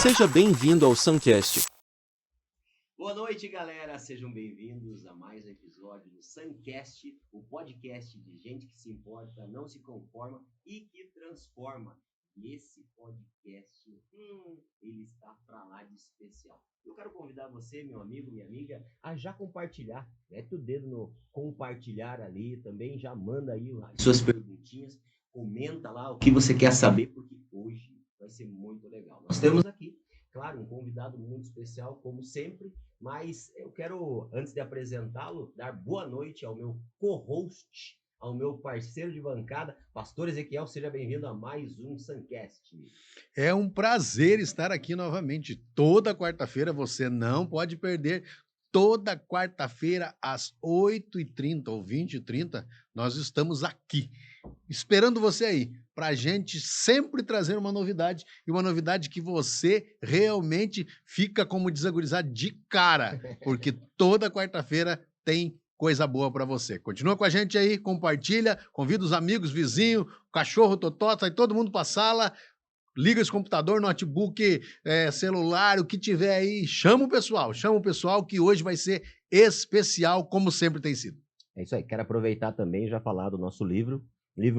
Seja bem-vindo ao Suncast. Boa noite, galera. Sejam bem-vindos a mais um episódio do Suncast, o podcast de gente que se importa, não se conforma e que transforma. E esse podcast, ele está pra lá de especial. Eu quero convidar você, meu amigo, minha amiga, a já compartilhar. Mete o dedo no compartilhar ali, também já manda aí suas perguntinhas, comenta lá o que você quer saber, porque hoje vai ser muito legal. Nós temos aqui, claro, um convidado muito especial, como sempre, mas eu quero, antes de apresentá-lo, dar boa noite ao meu co-host, ao meu parceiro de bancada, Pastor Ezequiel. Seja bem-vindo a mais um Suncast. É um prazer estar aqui novamente. Toda quarta-feira você não pode perder. Toda quarta-feira, às 8h30 ou 20h30, nós estamos aqui, esperando você aí, para a gente sempre trazer uma novidade, e uma novidade que você realmente fica, como diz a gurizada, de cara, porque toda quarta-feira tem coisa boa para você. Continua com a gente aí, compartilha, convida os amigos, vizinho, cachorro, totó, sai todo mundo para a sala. Liga esse computador, notebook, celular, o que tiver aí, chama o pessoal que hoje vai ser especial, como sempre tem sido. É isso aí, quero aproveitar também e já falar do nosso livro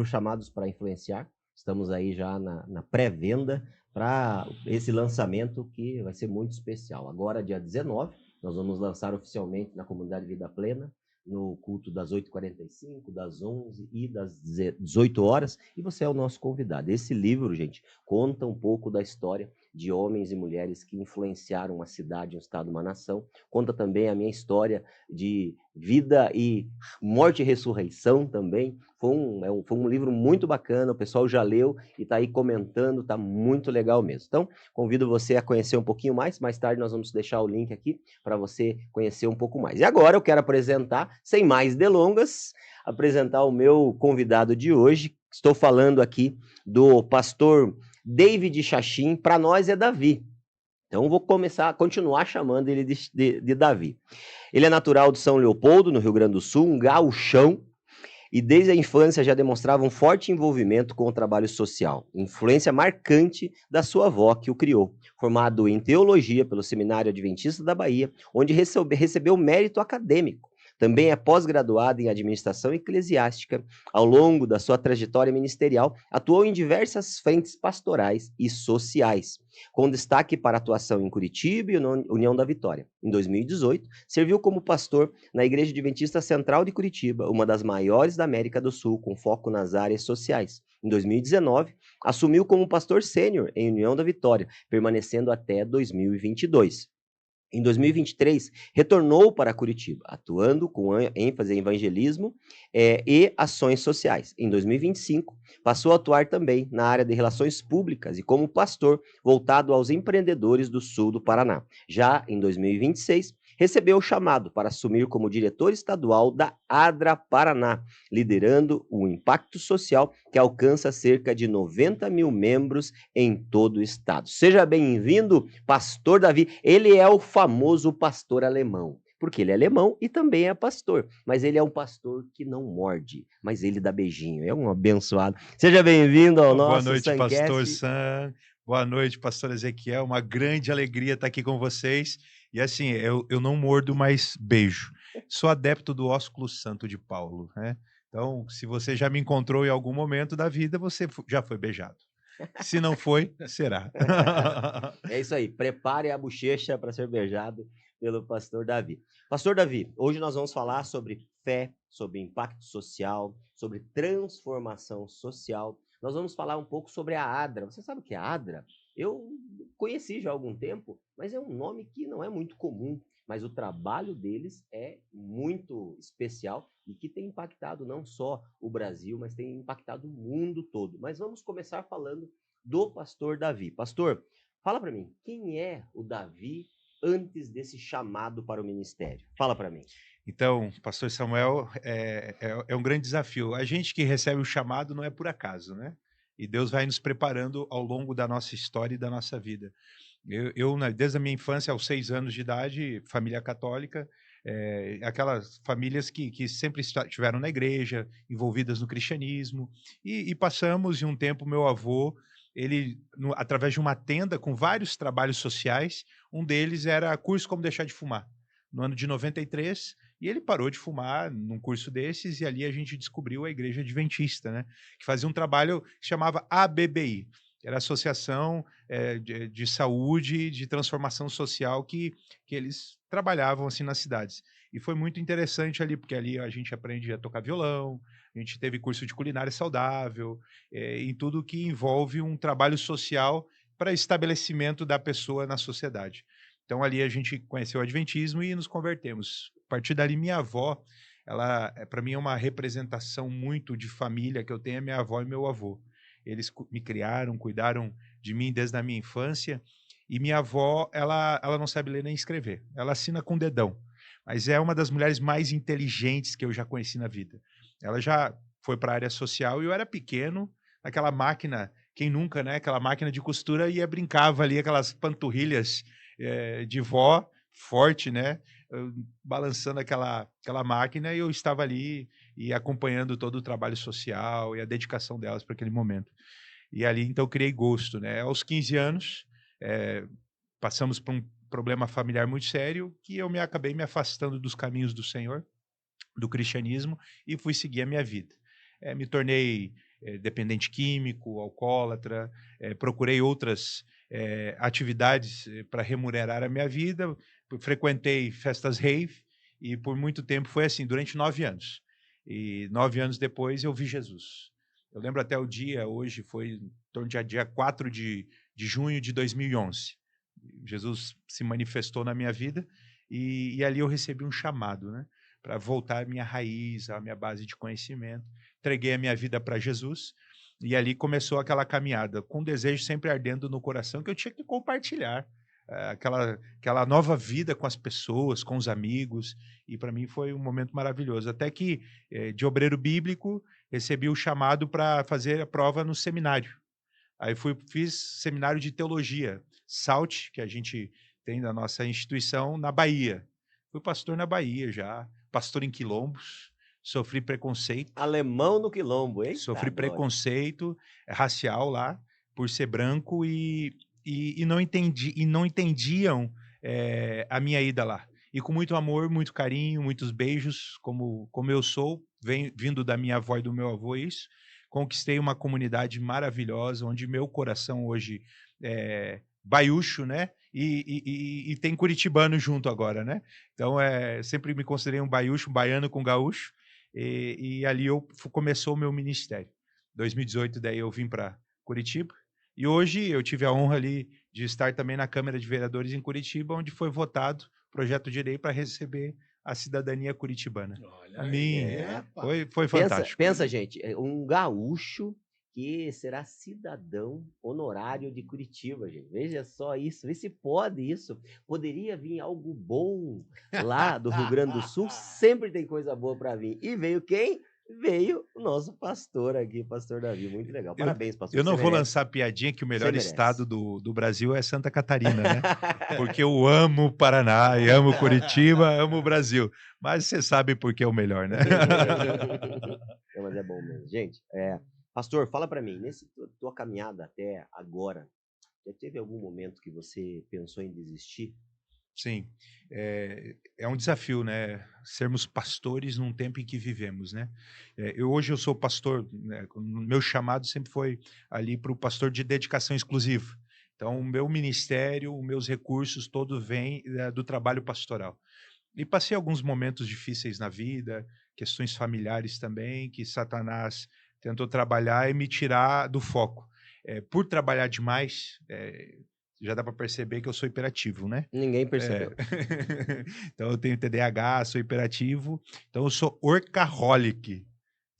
Chamados para Influenciar. Estamos aí já na pré-venda para esse lançamento que vai ser muito especial. Agora, dia 19, nós vamos lançar oficialmente na comunidade Vida Plena, no culto das 8h45, das 11 e das 18 horas, e você é o nosso convidado. Esse livro, gente, conta um pouco da história de homens e mulheres que influenciaram uma cidade, um estado, uma nação. Conta também a minha história de vida e morte e ressurreição também. Foi um livro muito bacana, o pessoal já leu e está aí comentando, está muito legal mesmo. Então, convido você a conhecer um pouquinho mais tarde nós vamos deixar o link aqui para você conhecer um pouco mais. E agora eu quero apresentar, sem mais delongas, apresentar o meu convidado de hoje. Estou falando aqui do pastor David Chachim, para nós é Davi. Então vou continuar chamando ele de Davi. Ele é natural de São Leopoldo, no Rio Grande do Sul, um gauchão, e desde a infância já demonstrava um forte envolvimento com o trabalho social, influência marcante da sua avó que o criou. Formado em teologia pelo Seminário Adventista da Bahia, onde recebeu mérito acadêmico. Também é pós-graduado em administração eclesiástica. Ao longo da sua trajetória ministerial, atuou em diversas frentes pastorais e sociais, com destaque para atuação em Curitiba e União da Vitória. Em 2018, serviu como pastor na Igreja Adventista Central de Curitiba, uma das maiores da América do Sul, com foco nas áreas sociais. Em 2019, assumiu como pastor sênior em União da Vitória, permanecendo até 2022. Em 2023, retornou para Curitiba, atuando com ênfase em evangelismo e ações sociais. Em 2025, passou a atuar também na área de relações públicas e como pastor voltado aos empreendedores do sul do Paraná. Já em 2026, recebeu o chamado para assumir como diretor estadual da ADRA Paraná, liderando o impacto social que alcança cerca de 90 mil membros em todo o estado. Seja bem-vindo, pastor Davi. Ele é o famoso pastor alemão, porque ele é alemão e também é pastor, mas ele é um pastor que não morde, mas ele dá beijinho, é um abençoado. Seja bem-vindo ao nosso Boa noite, Suncast. pastor Sam. Boa noite, pastor Ezequiel. Uma grande alegria estar aqui com vocês. E assim, eu não mordo, mas beijo. Sou adepto do ósculo santo de Paulo, né? Então, se você já me encontrou em algum momento da vida, você já foi beijado. Se não foi, será. É isso aí, prepare a bochecha para ser beijado pelo pastor Davi. Pastor Davi, hoje nós vamos falar sobre fé, sobre impacto social, sobre transformação social. Nós vamos falar um pouco sobre a ADRA. Você sabe o que é a ADRA? Eu conheci já há algum tempo, mas é um nome que não é muito comum. Mas o trabalho deles é muito especial e que tem impactado não só o Brasil, mas tem impactado o mundo todo. Mas vamos começar falando do pastor Davi. Pastor, fala para mim, quem é o Davi antes desse chamado para o ministério? Fala para mim. Então, pastor Samuel, é um grande desafio. A gente que recebe o chamado não é por acaso, né? E Deus vai nos preparando ao longo da nossa história e da nossa vida. Desde a minha infância, aos 6 anos de idade, família católica, aquelas famílias que sempre estiveram na igreja, envolvidas no cristianismo, e passamos, em um tempo, meu avô ele, através de uma tenda com vários trabalhos sociais, um deles era curso Como Deixar de Fumar, no ano de 93, e ele parou de fumar num curso desses, e ali a gente descobriu a Igreja Adventista, né, que fazia um trabalho que chamava ABBI, era a Associação de Saúde, de Transformação Social, que eles trabalhavam assim nas cidades. E foi muito interessante ali, porque ali a gente aprende a tocar violão, a gente teve curso de culinária saudável, em tudo que envolve um trabalho social para estabelecimento da pessoa na sociedade. Então ali a gente conheceu o Adventismo e nos convertemos. A partir dali, minha avó, ela, para mim, é uma representação muito de família que eu tenho, é minha avó e meu avô. Eles me criaram, cuidaram de mim desde a minha infância, e minha avó, ela não sabe ler nem escrever, ela assina com o dedão, mas é uma das mulheres mais inteligentes que eu já conheci na vida. Ela já foi para a área social e eu era pequeno, naquela máquina, quem nunca, né? Aquela máquina de costura, ia brincava ali, aquelas panturrilhas de vó, forte, né? Balançando aquela máquina, e eu estava ali e acompanhando todo o trabalho social e a dedicação delas para aquele momento. E ali, então, eu criei gosto, né? Aos 15 anos, passamos por um problema familiar muito sério, que eu acabei me afastando dos caminhos do Senhor, do cristianismo, e fui seguir a minha vida. Me tornei dependente químico, alcoólatra, procurei outras atividades para remunerar a minha vida, frequentei festas rave, e por muito tempo foi assim, durante 9 anos. E 9 anos depois eu vi Jesus. Eu lembro até o dia, hoje foi em torno de dia 4 de junho de 2011. Jesus se manifestou na minha vida, e ali eu recebi um chamado, né, para voltar à minha raiz, à minha base de conhecimento. Entreguei a minha vida para Jesus, e ali começou aquela caminhada, com um desejo sempre ardendo no coração, que eu tinha que compartilhar aquela nova vida com as pessoas, com os amigos, e para mim foi um momento maravilhoso. Até que, de obreiro bíblico, recebi o chamado para fazer a prova no seminário. Aí fiz seminário de teologia, SALT, que a gente tem da nossa instituição, na Bahia. Fui pastor na Bahia já, pastor em quilombos, sofri preconceito. Alemão no quilombo, hein? Sofri preconceito racial lá, por ser branco, e não entendiam a minha ida lá. E com muito amor, muito carinho, muitos beijos, como eu sou, vindo da minha avó e do meu avô, isso, conquistei uma comunidade maravilhosa, onde meu coração hoje é baiúcho, né? E tem curitibano junto agora, né? Então, sempre me considerei um baiúcho, um baiano com gaúcho, e ali começou o meu ministério. 2018, daí eu vim para Curitiba, e hoje eu tive a honra ali de estar também na Câmara de Vereadores em Curitiba, onde foi votado projeto de lei para receber a cidadania curitibana. Olha A aí, mim, rapaz. foi fantástico. Pensa, gente, um gaúcho que será cidadão honorário de Curitiba, gente. Veja só isso, vê se pode isso. Poderia vir algo bom lá do Rio Grande do Sul, sempre tem coisa boa para vir. E veio quem? Veio o nosso pastor aqui, pastor Davi. Muito legal. Parabéns, pastor. Eu não Você vou merece. lançar a piadinha que o melhor merece. estado do Brasil é Santa Catarina, né? Porque eu amo o Paraná, e amo Curitiba, amo o Brasil. Mas você sabe por que é o melhor, né? Não, mas é bom mesmo. Gente, pastor, fala para mim, nessa tua caminhada até agora, já teve algum momento que você pensou em desistir? Sim, é um desafio, né? Sermos pastores num tempo em que vivemos, né? Hoje eu sou pastor, né? O meu chamado sempre foi ali para o pastor de dedicação exclusiva. Então, o meu ministério, os meus recursos, todos vêm do trabalho pastoral. E passei alguns momentos difíceis na vida, questões familiares também, que Satanás tentou trabalhar e me tirar do foco. Por trabalhar demais, já dá para perceber que eu sou hiperativo, né? Ninguém percebeu. Então eu tenho TDAH, sou hiperativo, então eu sou workaholic,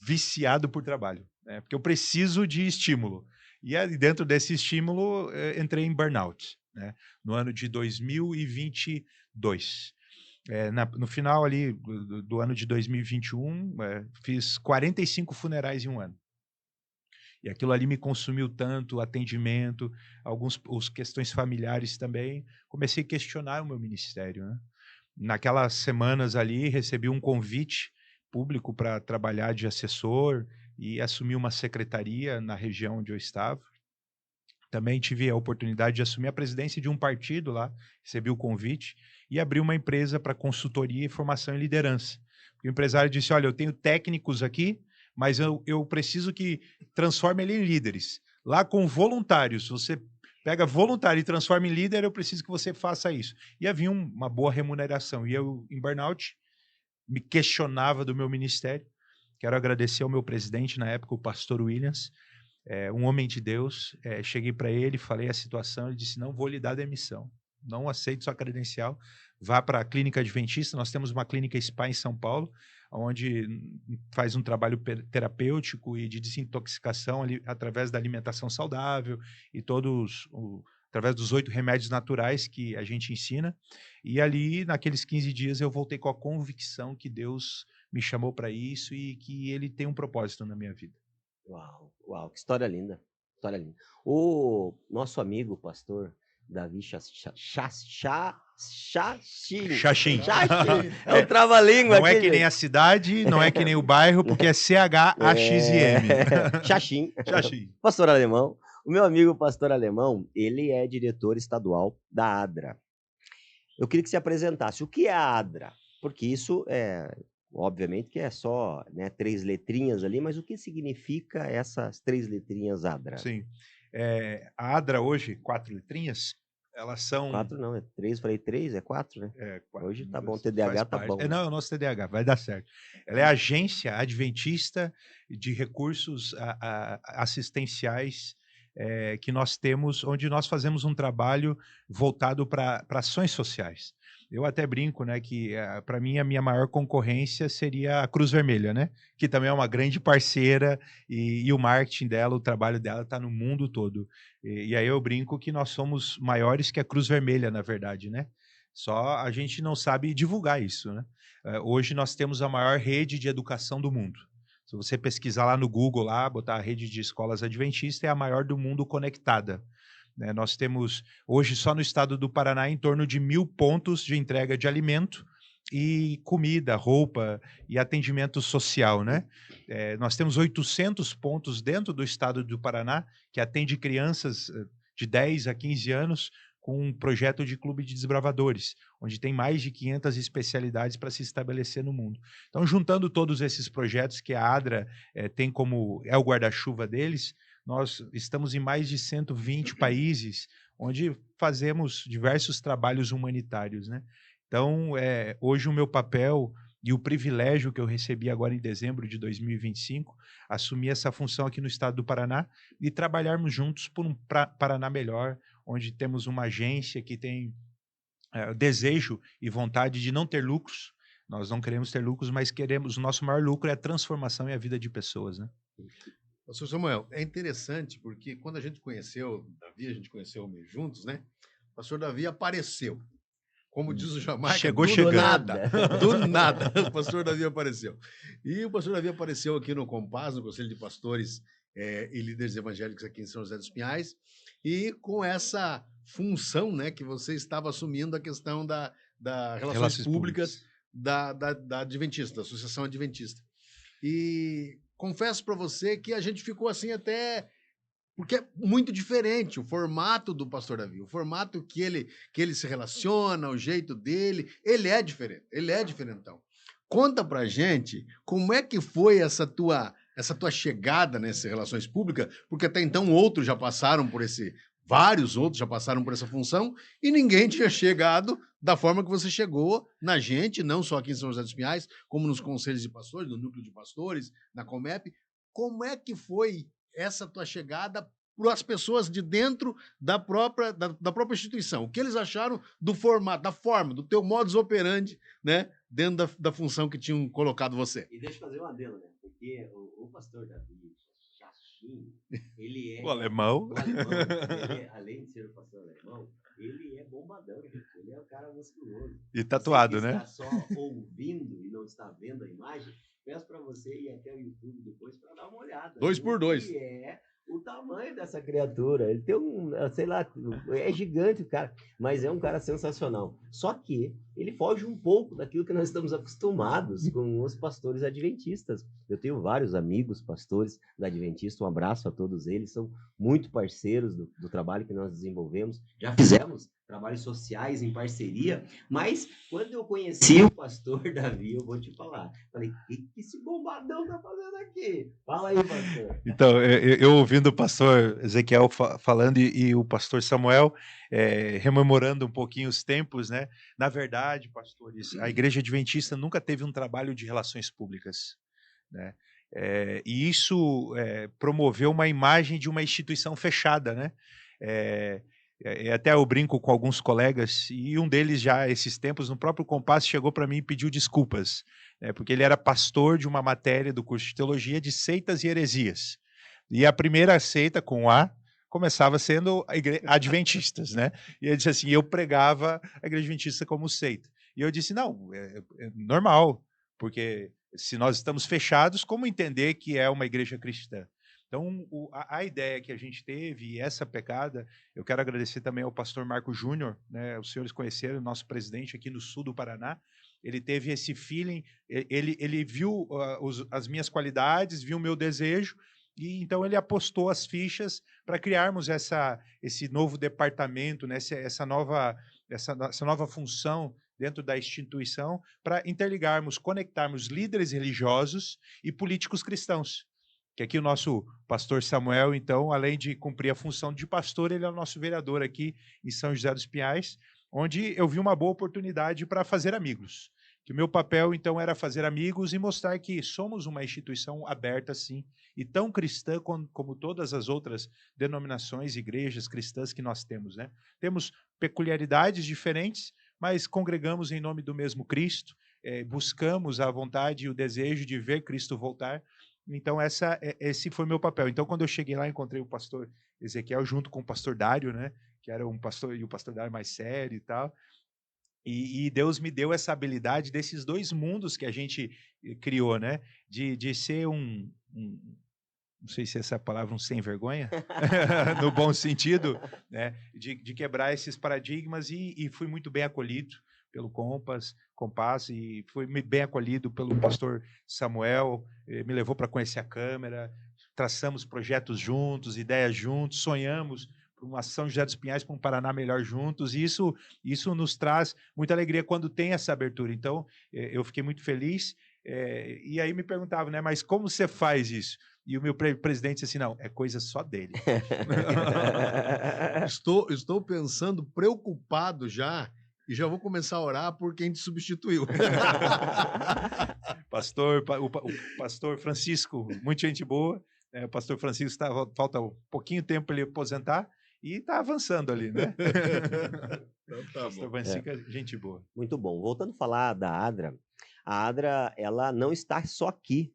viciado por trabalho, né? Porque eu preciso de estímulo. E aí, dentro desse estímulo, entrei em burnout, né? No ano de 2022. No final ali do ano de 2021, fiz 45 funerais em um ano. E aquilo ali me consumiu tanto, atendimento, as questões familiares também. Comecei a questionar o meu ministério, né? Naquelas semanas ali, recebi um convite público para trabalhar de assessor e assumir uma secretaria na região onde eu estava. também tive a oportunidade de assumir a presidência de um partido lá, recebi o convite e abri uma empresa para consultoria e formação em liderança. O empresário disse, olha, eu tenho técnicos aqui, mas eu preciso que transforme ele em líderes. Lá com voluntários, você pega voluntário e transforma em líder, eu preciso que você faça isso. E havia uma boa remuneração. E eu, em burnout, me questionava do meu ministério. Quero agradecer ao meu presidente na época, o pastor Williams, um homem de Deus. Cheguei para ele, falei a situação, ele disse, não vou lhe dar demissão. Não aceito sua credencial. Vá para a clínica adventista. Nós temos uma clínica SPA em São Paulo, onde faz um trabalho terapêutico e de desintoxicação ali, através da alimentação saudável e através dos 8 remédios naturais que a gente ensina. E ali, naqueles 15 dias, eu voltei com a convicção que Deus me chamou para isso e que Ele tem um propósito na minha vida. Uau, que história linda. História linda. O nosso amigo, pastor Davi Xaxim. É o trava-língua aqui. Não é que nem a cidade, não é que nem o bairro, porque é CHAXIM. Xaxim. Xaxim. Pastor Alemão. O meu amigo pastor Alemão, ele é diretor estadual da ADRA. Eu queria que você apresentasse o que é a ADRA, porque isso obviamente que é só 3 letrinhas ali, mas o que significa essas 3 letrinhas ADRA? Sim. A ADRA hoje, 4 letrinhas, elas são... 4 não, é 3, falei 3, é 4, né? 4, hoje tá bom, TDAH tá bom. Não, é o nosso TDAH, vai dar certo. Ela é a Agência Adventista de Recursos Assistenciais que nós temos, onde nós fazemos um trabalho voltado para ações sociais. Eu até brinco, né, que para mim a minha maior concorrência seria a Cruz Vermelha, né, que também é uma grande parceira e o marketing dela, o trabalho dela está no mundo todo. E aí eu brinco que nós somos maiores que a Cruz Vermelha, na verdade, né? Só a gente não sabe divulgar isso, né? Hoje nós temos a maior rede de educação do mundo. Se você pesquisar lá no Google, botar a rede de escolas adventistas, é a maior do mundo conectada. Nós temos, hoje, só no estado do Paraná, em torno de 1.000 pontos de entrega de alimento e comida, roupa e atendimento social, né? Nós temos 800 pontos dentro do estado do Paraná, que atende crianças de 10 a 15 anos, com um projeto de clube de desbravadores, onde tem mais de 500 especialidades para se estabelecer no mundo. Então, juntando todos esses projetos que a ADRA tem como o guarda-chuva deles, nós estamos em mais de 120 países, onde fazemos diversos trabalhos humanitários, né? Então, hoje o meu papel e o privilégio que eu recebi agora em dezembro de 2025, assumir essa função aqui no estado do Paraná e trabalharmos juntos por um Paraná melhor, onde temos uma agência que tem desejo e vontade de não ter lucros. Nós não queremos ter lucros, mas o nosso maior lucro é a transformação e a vida de pessoas, né? Pastor Samuel, é interessante porque quando a gente conheceu o Davi, a gente conheceu o meio juntos, né? O pastor Davi apareceu. Como diz o Jamaica, chegou do chegando. Nada, do nada, o pastor Davi apareceu. E o pastor Davi apareceu aqui no Compass, no Conselho de Pastores e Líderes Evangélicos aqui em São José dos Pinhais, e com essa função, né, que você estava assumindo a questão da Relações Públicas da Adventista, da Associação Adventista. E confesso para você que a gente ficou assim até... Porque é muito diferente o formato do pastor Davi, o formato que ele se relaciona, o jeito dele, ele é diferente, ele é diferentão. Conta pra gente como é que foi essa tua chegada nessas relações públicas, porque até então outros já passaram por vários outros já passaram por essa função e ninguém tinha chegado da forma que você chegou na gente, não só aqui em São José dos Pinhais, como nos conselhos de pastores, no núcleo de pastores, na Comep. Como é que foi essa tua chegada para as pessoas de dentro da própria instituição? O que eles acharam do formato, da forma, do teu modus operandi, né, dentro da função que tinham colocado você? E deixa eu fazer um adendo, né? Porque o pastor Davi Xaxim, ele é... O alemão. Ele além de ser o pastor alemão, ele é bombadão, gente. Ele é um cara musculoso. E tatuado, você que né? está só ouvindo e não está vendo a imagem, peço para você ir até o YouTube depois para dar uma olhada. 2x2. Que é o tamanho dessa criatura. Ele tem sei lá, é gigante o cara, mas é um cara sensacional. Só que ele foge um pouco daquilo que nós estamos acostumados com os pastores adventistas. Eu tenho vários amigos pastores da Adventista, um abraço a todos eles, são muito parceiros do trabalho que nós desenvolvemos. Já fizemos trabalhos sociais em parceria, mas quando eu conheci o pastor Davi, eu vou te falar, falei, o que esse bombadão tá fazendo aqui? Fala aí, pastor. Então, eu ouvindo o pastor Ezequiel falando e o pastor Samuel rememorando um pouquinho os tempos, né? Na verdade, pastores, a Igreja Adventista nunca teve um trabalho de relações públicas, né? E isso promoveu uma imagem de uma instituição fechada, né? Até eu brinco com alguns colegas, e um deles já, esses tempos, no próprio Compasso, chegou para mim e pediu desculpas, porque ele era pastor de uma matéria do curso de teologia de seitas e heresias. E a primeira seita, com A, começava sendo adventistas, né? E ele disse assim, eu pregava a igreja adventista como seita. E eu disse, não, é normal, porque se nós estamos fechados, como entender que é uma igreja cristã? Então, a ideia que a gente teve, e essa pegada, eu quero agradecer também ao pastor Marco Júnior, né? Os senhores conheceram o nosso presidente aqui no sul do Paraná. Ele teve esse feeling, ele viu as minhas qualidades, viu o meu desejo, e então ele apostou as fichas para criarmos esse novo departamento, né? essa nova função dentro da instituição, para interligarmos, conectarmos líderes religiosos e políticos cristãos. Que aqui o nosso pastor Samuel, então, além de cumprir a função de pastor, ele é o nosso vereador aqui em São José dos Pinhais, onde eu vi uma boa oportunidade para fazer amigos. Que o meu papel, então, era fazer amigos e mostrar que somos uma instituição aberta, sim, e tão cristã como todas as outras denominações, igrejas cristãs que nós temos, né? Temos peculiaridades diferentes, mas congregamos em nome do mesmo Cristo, buscamos a vontade e o desejo de ver Cristo voltar. Então, esse foi o meu papel. Então, quando eu cheguei lá, encontrei o pastor Ezequiel junto com o pastor Dário, né? Que era um pastor, e o pastor Dário mais sério e tal. E Deus me deu essa habilidade desses dois mundos que a gente criou, né? De ser não sei se essa palavra, um sem vergonha, no bom sentido, né? De quebrar esses paradigmas e fui muito bem acolhido pelo Compass e fui bem acolhido pelo pastor Samuel, me levou para conhecer a Câmara, traçamos projetos juntos, ideias juntos, sonhamos por uma São José dos Pinhais, para um Paraná melhor juntos, e isso nos traz muita alegria quando tem essa abertura. Então, eu fiquei muito feliz, e aí me perguntavam, né, mas como você faz isso? E o meu presidente disse assim, não, é coisa só dele. Estou pensando, preocupado já, e já vou começar a orar por quem te substituiu. O pastor Francisco, muita gente boa, o pastor Francisco falta um pouquinho de tempo para ele aposentar, e está avançando ali, né? Então, tá Pastor bom. Francisco é gente boa. Muito bom. Voltando a falar da ADRA, a ADRA ela não está só aqui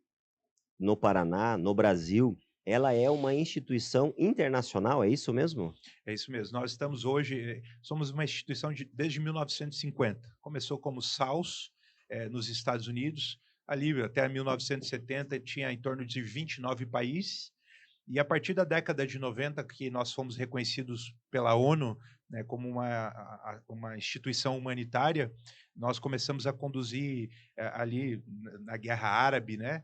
no Paraná, no Brasil, ela é uma instituição internacional, é isso mesmo? É isso mesmo. Nós estamos hoje, somos uma instituição desde 1950. Começou como SAUS, nos Estados Unidos. Ali, até 1970, tinha em torno de 29 países. E a partir da década de 90, que nós fomos reconhecidos pela ONU, né, como uma instituição humanitária, nós começamos a conduzir ali na Guerra Árabe, né,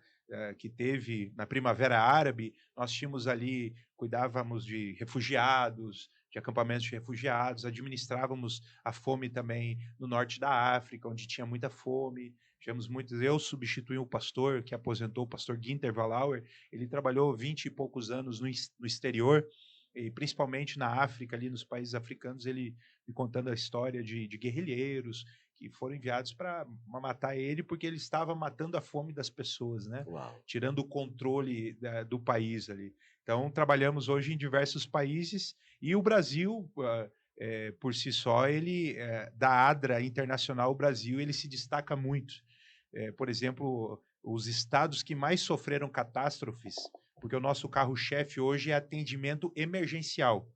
que teve na Primavera Árabe, nós tínhamos ali, cuidávamos de refugiados, de acampamentos de refugiados, administrávamos a fome também no norte da África, onde tinha muita fome. Tivemos muitos. Eu substituí o pastor que aposentou, o pastor Ginter Valauer. Ele trabalhou 20 e poucos anos no exterior, e principalmente na África, ali nos países africanos, ele me contando a história de guerrilheiros que foram enviados para matar ele, porque ele estava matando a fome das pessoas, né? Uau. Tirando o controle do país ali. Então, trabalhamos hoje em diversos países, e o Brasil, por si só, ele, da ADRA Internacional, o Brasil, ele se destaca muito. Por exemplo, os estados que mais sofreram catástrofes, porque o nosso carro-chefe hoje é atendimento emergencial.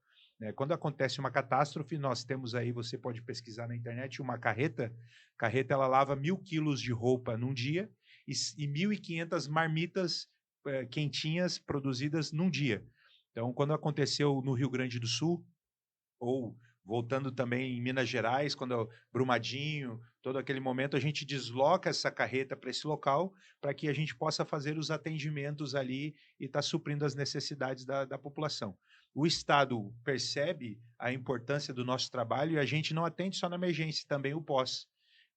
Quando acontece uma catástrofe, nós temos aí, você pode pesquisar na internet, uma carreta. Carreta, ela lava 1.000 quilos de roupa num dia e 1.500 marmitas quentinhas produzidas num dia. Então, quando aconteceu no Rio Grande do Sul, ou voltando também em Minas Gerais, quando Brumadinho, todo aquele momento, a gente desloca essa carreta para esse local para que a gente possa fazer os atendimentos ali e estar suprindo as necessidades da população. O Estado percebe a importância do nosso trabalho e a gente não atende só na emergência, também o pós.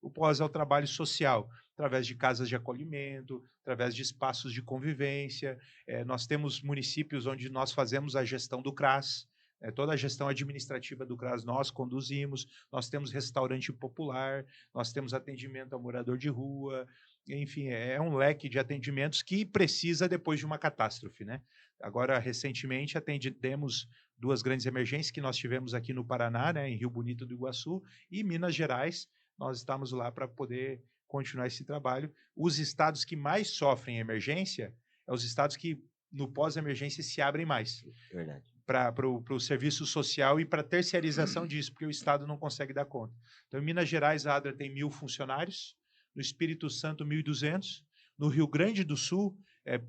O pós é o trabalho social, através de casas de acolhimento, através de espaços de convivência. Nós temos municípios onde nós fazemos a gestão do CRAS, toda a gestão administrativa do CRAS nós conduzimos, nós temos restaurante popular, nós temos atendimento ao morador de rua, enfim, é um leque de atendimentos que precisa depois de uma catástrofe, né? Agora, recentemente, atendemos 2 grandes emergências que nós tivemos aqui no Paraná, né, em Rio Bonito do Iguaçu, e Minas Gerais. Nós estamos lá para poder continuar esse trabalho. Os estados que mais sofrem emergência são os estados que, no pós-emergência, se abrem mais. Verdade. Para o serviço social e para a terceirização disso, porque o Estado não consegue dar conta. Então, em Minas Gerais, a ADRA tem 1.000 funcionários, no Espírito Santo, 1.200, no Rio Grande do Sul,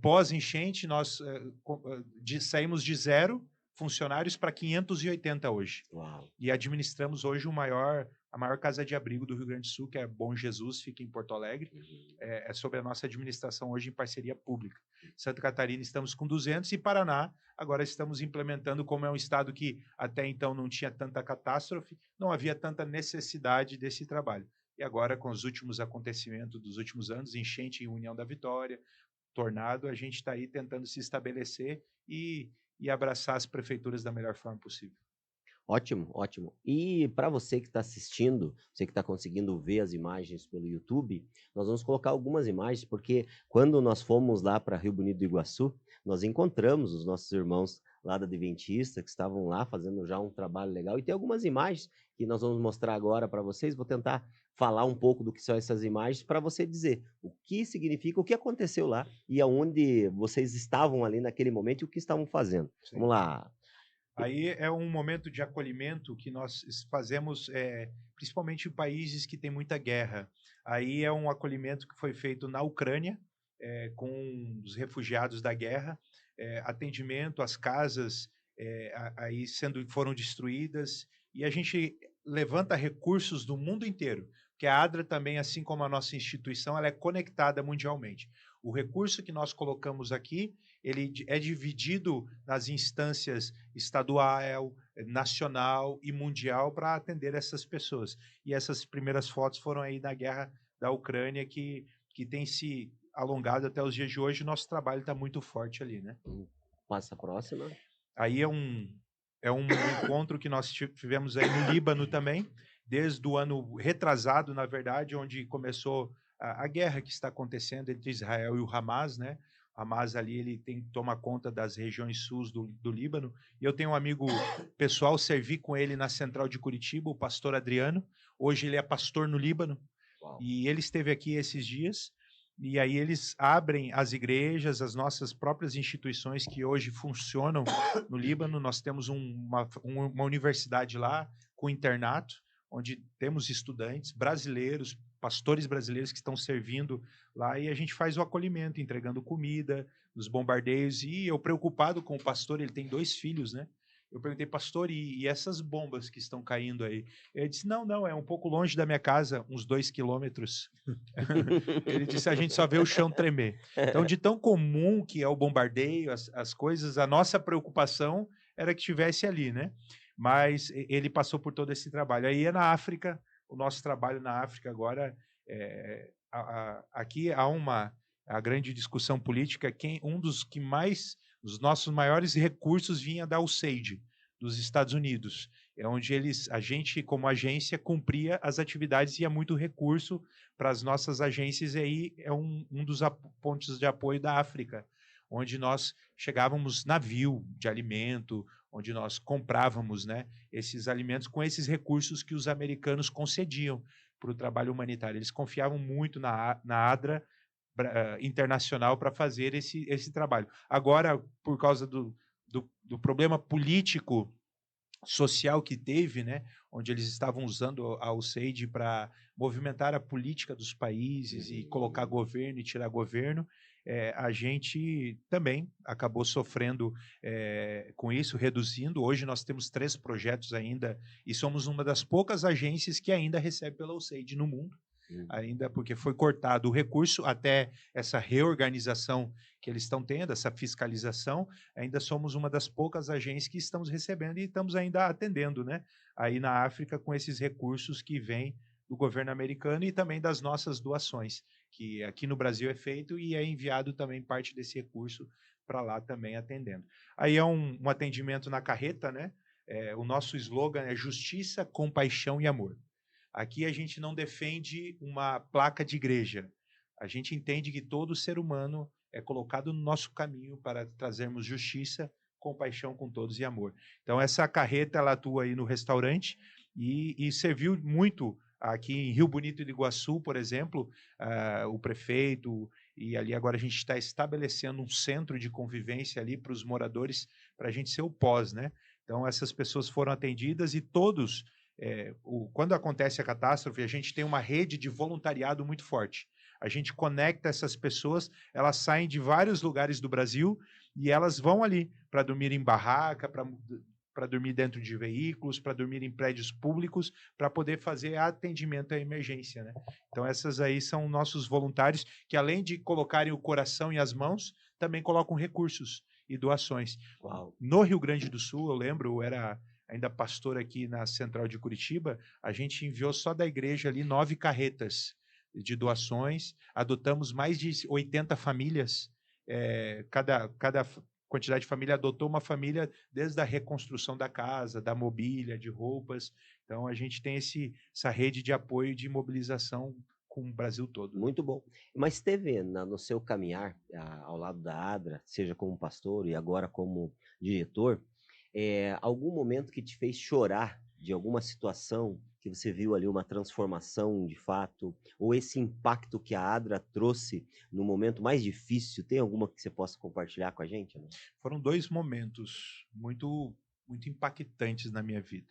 pós-enchente, nós saímos de 0 funcionários para 580 hoje. Uau. E administramos hoje a maior casa de abrigo do Rio Grande do Sul, que é Bom Jesus, fica em Porto Alegre. É sobre a nossa administração hoje em parceria pública. Santa Catarina estamos com 200 e Paraná agora estamos implementando, como é um estado que até então não tinha tanta catástrofe, não havia tanta necessidade desse trabalho. E agora, com os últimos acontecimentos dos últimos anos, enchente em União da Vitória, tornado, a gente está aí tentando se estabelecer e abraçar as prefeituras da melhor forma possível. Ótimo, ótimo. E para você que está assistindo, você que está conseguindo ver as imagens pelo YouTube, nós vamos colocar algumas imagens, porque quando nós fomos lá para Rio Bonito do Iguaçu, nós encontramos os nossos irmãos lá da Adventista, que estavam lá fazendo já um trabalho legal, e tem algumas imagens que nós vamos mostrar agora para vocês. Vou tentar falar um pouco do que são essas imagens para você dizer o que significa, o que aconteceu lá e aonde vocês estavam ali naquele momento e o que estavam fazendo. Sim. Vamos lá. Aí é um momento de acolhimento que nós fazemos, principalmente em países que têm muita guerra. Aí é um acolhimento que foi feito na Ucrânia, com os refugiados da guerra, atendimento às casas aí foram destruídas, e a gente levanta recursos do mundo inteiro, porque a ADRA também, assim como a nossa instituição, ela é conectada mundialmente. O recurso que nós colocamos aqui, ele é dividido nas instâncias estadual, nacional e mundial para atender essas pessoas. E essas primeiras fotos foram aí da guerra da Ucrânia, que tem se alongado até os dias de hoje. Nosso trabalho está muito forte ali, né? Passa a próxima. Aí é um encontro que nós tivemos aí no Líbano também, desde o ano retrasado, na verdade, onde começou a guerra que está acontecendo entre Israel e o Hamas, né? O Hamas ali, ele toma conta das regiões sul do Líbano. E eu tenho um amigo pessoal, servi com ele na Central de Curitiba, o pastor Adriano. Hoje ele é pastor no Líbano. Uau. E ele esteve aqui esses dias. E aí eles abrem as igrejas, as nossas próprias instituições que hoje funcionam no Líbano. Nós temos uma universidade lá com internato, onde temos estudantes brasileiros, pastores brasileiros que estão servindo lá, e a gente faz o acolhimento, entregando comida nos bombardeios. E eu preocupado com o pastor, ele tem 2 filhos, né? Eu perguntei, pastor, e essas bombas que estão caindo aí? Ele disse, não, é um pouco longe da minha casa, uns 2 quilômetros. Ele disse, a gente só vê o chão tremer. Então, de tão comum que é o bombardeio, as coisas, a nossa preocupação era que estivesse ali, né? Mas ele passou por todo esse trabalho. Aí é na África, o nosso trabalho na África agora, aqui há a grande discussão política, os nossos maiores recursos vinha da USAID, dos Estados Unidos, onde a gente, como agência, cumpria as atividades e ia muito recurso para as nossas agências, e aí é um dos pontos de apoio da África, onde nós chegávamos navio de alimento, onde nós comprávamos, né, esses alimentos com esses recursos que os americanos concediam para o trabalho humanitário. Eles confiavam muito na ADRA internacional para fazer esse trabalho. Agora, por causa do problema político social que teve, né, onde eles estavam usando a USAID para movimentar a política dos países e colocar governo e tirar governo, a gente também acabou sofrendo com isso, reduzindo. Hoje nós temos 3 projetos ainda e somos uma das poucas agências que ainda recebe pela USAID no mundo, ainda porque foi cortado o recurso até essa reorganização que eles estão tendo, essa fiscalização. Ainda somos uma das poucas agências que estamos recebendo e estamos ainda atendendo, né, aí na África com esses recursos que vêm do governo americano e também das nossas doações, que aqui no Brasil é feito e é enviado também parte desse recurso para lá também atendendo. Aí é um atendimento na carreta, né? O nosso slogan é justiça, compaixão e amor. Aqui a gente não defende uma placa de igreja. A gente entende que todo ser humano é colocado no nosso caminho para trazermos justiça, compaixão com todos e amor. Então essa carreta ela atua aí no restaurante e serviu muito aqui em Rio Bonito do Iguaçu, por exemplo, o prefeito e ali agora a gente está estabelecendo um centro de convivência ali para os moradores, para a gente ser o pós, né? Então essas pessoas foram atendidas e todos quando acontece a catástrofe, a gente tem uma rede de voluntariado muito forte. A gente conecta essas pessoas, elas saem de vários lugares do Brasil e elas vão ali para dormir em barraca, para dormir dentro de veículos, para dormir em prédios públicos, para poder fazer atendimento à emergência, né? Então essas aí são nossos voluntários que além de colocarem o coração e as mãos, também colocam recursos e doações. Uau. No Rio Grande do Sul, eu lembro, eu era ainda pastor aqui na Central de Curitiba, a gente enviou só da igreja ali 9 carretas de doações, adotamos mais de 80 famílias, cada quantidade de família adotou uma família desde a reconstrução da casa, da mobília, de roupas. Então a gente tem essa rede de apoio e de mobilização com o Brasil todo. Muito bom. Mas teve no seu caminhar ao lado da Adra, seja como pastor e agora como diretor, algum momento que te fez chorar de alguma situação que você viu ali uma transformação de fato, ou esse impacto que a Adra trouxe no momento mais difícil? Tem alguma que você possa compartilhar com a gente? Né? Foram 2 momentos muito, muito impactantes na minha vida.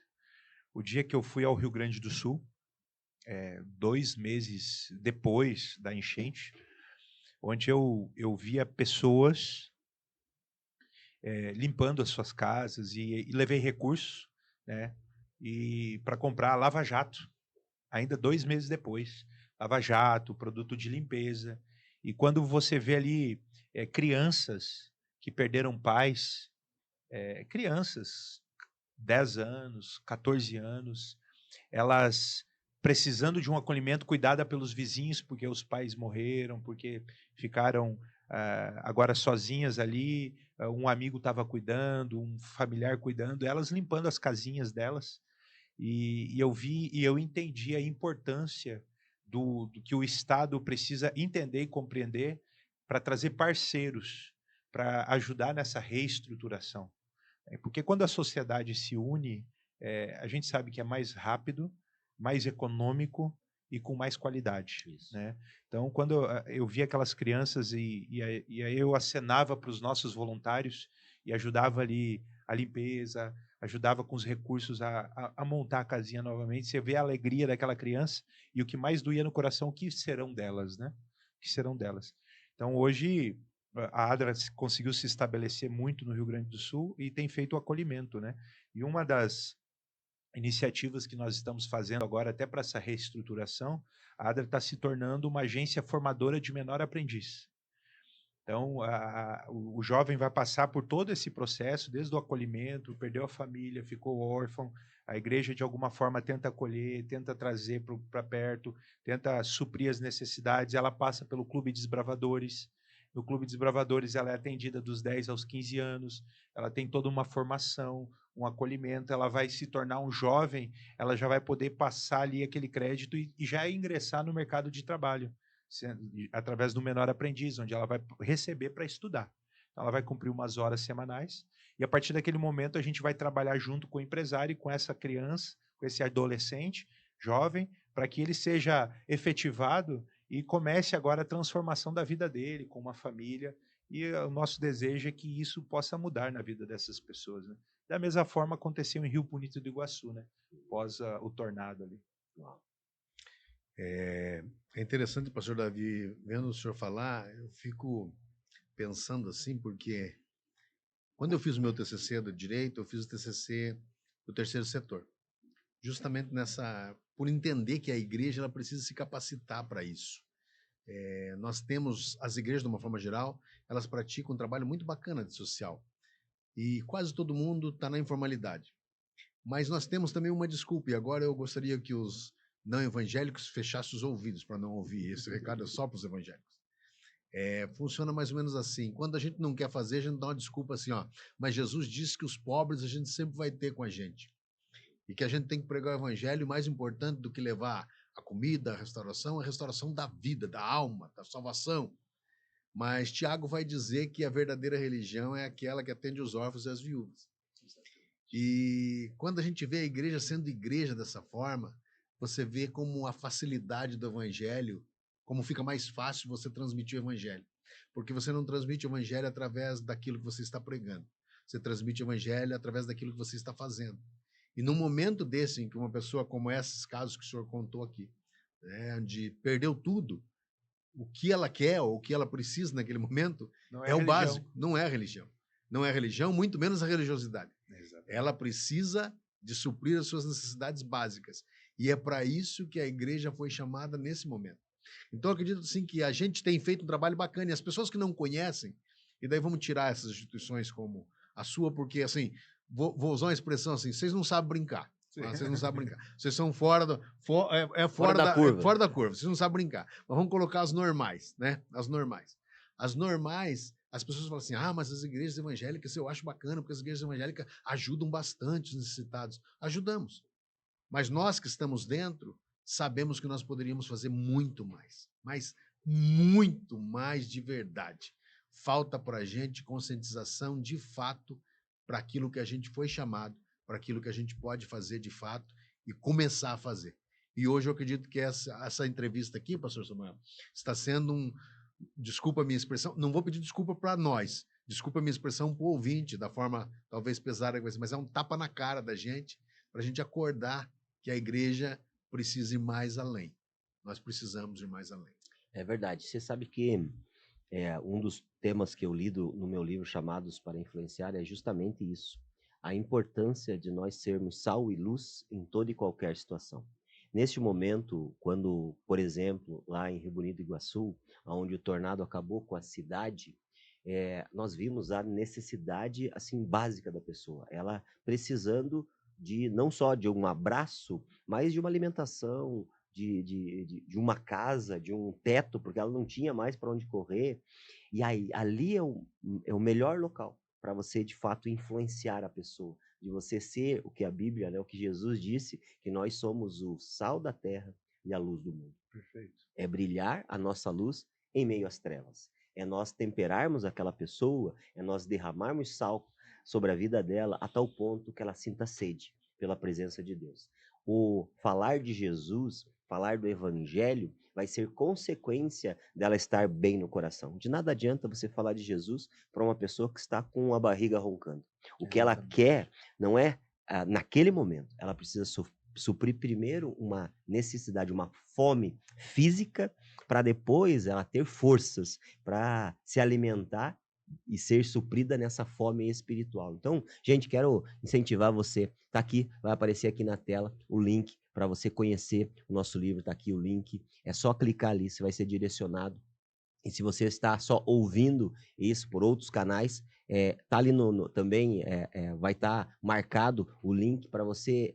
O dia que eu fui ao Rio Grande do Sul, 2 meses depois da enchente, onde eu via pessoas limpando as suas casas e levei recursos, né, para comprar lava-jato, ainda 2 meses depois. Lava-jato, produto de limpeza. E quando você vê ali crianças que perderam pais, crianças, 10 anos, 14 anos, elas precisando de um acolhimento, cuidada pelos vizinhos, porque os pais morreram, porque ficaram agora sozinhas ali, um amigo estava cuidando, um familiar cuidando, elas limpando as casinhas delas, e eu vi e eu entendi a importância do que o Estado precisa entender e compreender para trazer parceiros, para ajudar nessa reestruturação. Porque quando a sociedade se une, a gente sabe que é mais rápido, mais econômico e com mais qualidade, né? Então, quando eu via aquelas crianças e aí eu acenava para os nossos voluntários e ajudava ali a limpeza, ajudava com os recursos a montar a casinha novamente, você vê a alegria daquela criança e o que mais doía no coração, o que serão delas, né? O que serão delas. Então, hoje, a Adra conseguiu se estabelecer muito no Rio Grande do Sul e tem feito o acolhimento, né? E uma das iniciativas que nós estamos fazendo agora, até para essa reestruturação, a Adra está se tornando uma agência formadora de menor aprendiz. Então, o jovem vai passar por todo esse processo, desde o acolhimento, perdeu a família, ficou órfão, a igreja de alguma forma tenta acolher, tenta trazer para perto, tenta suprir as necessidades, ela passa pelo Clube de Desbravadores. No Clube de Desbravadores ela é atendida dos 10 aos 15 anos, ela tem toda uma formação, um acolhimento, ela vai se tornar um jovem, ela já vai poder passar ali aquele crédito e já ingressar no mercado de trabalho, através do menor aprendiz, onde ela vai receber para estudar. Ela vai cumprir umas horas semanais e a partir daquele momento a gente vai trabalhar junto com o empresário e com essa criança, com esse adolescente, jovem, para que ele seja efetivado e comece agora a transformação da vida dele, com uma família, e o nosso desejo é que isso possa mudar na vida dessas pessoas, né? Da mesma forma aconteceu em Rio Bonito do Iguaçu, né? Após o tornado ali. Uau. É interessante, pastor Davi, vendo o senhor falar, eu fico pensando assim, porque quando eu fiz o meu TCC do Direito, eu fiz o TCC do terceiro setor. Justamente por entender que a igreja ela precisa se capacitar para isso. Nós temos, as igrejas de uma forma geral, elas praticam um trabalho muito bacana de social. E quase todo mundo está na informalidade. Mas nós temos também uma desculpa, e agora eu gostaria que os não evangélicos fechassem os ouvidos para não ouvir. Esse recado é só para os evangélicos. Funciona mais ou menos assim. Quando a gente não quer fazer, a gente dá uma desculpa assim, ó. Mas Jesus disse que os pobres a gente sempre vai ter com a gente. E que a gente tem que pregar o evangelho, mais importante do que levar a comida, a restauração da vida, da alma, da salvação. Mas Tiago vai dizer que a verdadeira religião é aquela que atende os órfãos e as viúvas. E quando a gente vê a igreja sendo igreja dessa forma, você vê como a facilidade do evangelho, como fica mais fácil você transmitir o evangelho. Porque você não transmite o evangelho através daquilo que você está pregando. Você transmite o evangelho através daquilo que você está fazendo. E num momento desse, em que uma pessoa como esses casos que o senhor contou aqui, né, onde perdeu tudo, o que ela quer ou o que ela precisa naquele momento é o básico, não é a religião. Não é a religião, muito menos a religiosidade. Exatamente. Ela precisa de suprir as suas necessidades básicas. E é para isso que a igreja foi chamada nesse momento. Então, eu acredito assim, que a gente tem feito um trabalho bacana. E as pessoas que não conhecem, e daí vamos tirar essas instituições como a sua, porque, assim, vou usar uma expressão assim, vocês não sabem brincar. Vocês não sabem brincar. Vocês são fora da curva. Vocês não sabem brincar. Mas vamos colocar as normais, né? As normais. As normais, as pessoas falam assim, mas as igrejas evangélicas eu acho bacana, porque as igrejas evangélicas ajudam bastante os necessitados. Ajudamos. Mas nós que estamos dentro, sabemos que nós poderíamos fazer muito mais. Mas muito mais de verdade. Falta para a gente conscientização de fato para aquilo que a gente foi chamado, para aquilo que a gente pode fazer de fato e começar a fazer. E hoje eu acredito que essa entrevista aqui, pastor Samuel, está sendo desculpa a minha expressão, não vou pedir desculpa para nós, desculpa a minha expressão para o ouvinte, da forma talvez pesada, mas é um tapa na cara da gente, para a gente acordar que a igreja precisa ir mais além. Nós precisamos ir mais além. É verdade. Você sabe que um dos temas que eu lido no meu livro Chamados para Influenciar é justamente isso. A importância de nós sermos sal e luz em toda e qualquer situação. Neste momento, quando, por exemplo, lá em Rio Bonito, Iguaçu, onde o tornado acabou com a cidade, nós vimos a necessidade assim básica da pessoa. Ela precisando não só de um abraço, mas de uma alimentação, de uma casa, de um teto, porque ela não tinha mais para onde correr. E aí, ali é o melhor local para você, de fato, influenciar a pessoa, de você ser o que a Bíblia, né, o que Jesus disse, que nós somos o sal da terra e a luz do mundo. Perfeito. É brilhar a nossa luz em meio às trevas. É nós temperarmos aquela pessoa, é nós derramarmos sal sobre a vida dela a tal ponto que ela sinta sede pela presença de Deus. O falar de Jesus, falar do Evangelho, vai ser consequência dela estar bem no coração. De nada adianta você falar de Jesus para uma pessoa que está com a barriga roncando. O que ela quer não é naquele momento. Ela precisa suprir primeiro uma necessidade, uma fome física, para depois ela ter forças para se alimentar e ser suprida nessa fome espiritual. Então, gente, quero incentivar você. Tá aqui, vai aparecer aqui na tela o link para você conhecer o nosso livro. Tá aqui o link. É só clicar ali, você vai ser direcionado. E se você está só ouvindo isso por outros canais, tá ali também vai estar marcado o link para você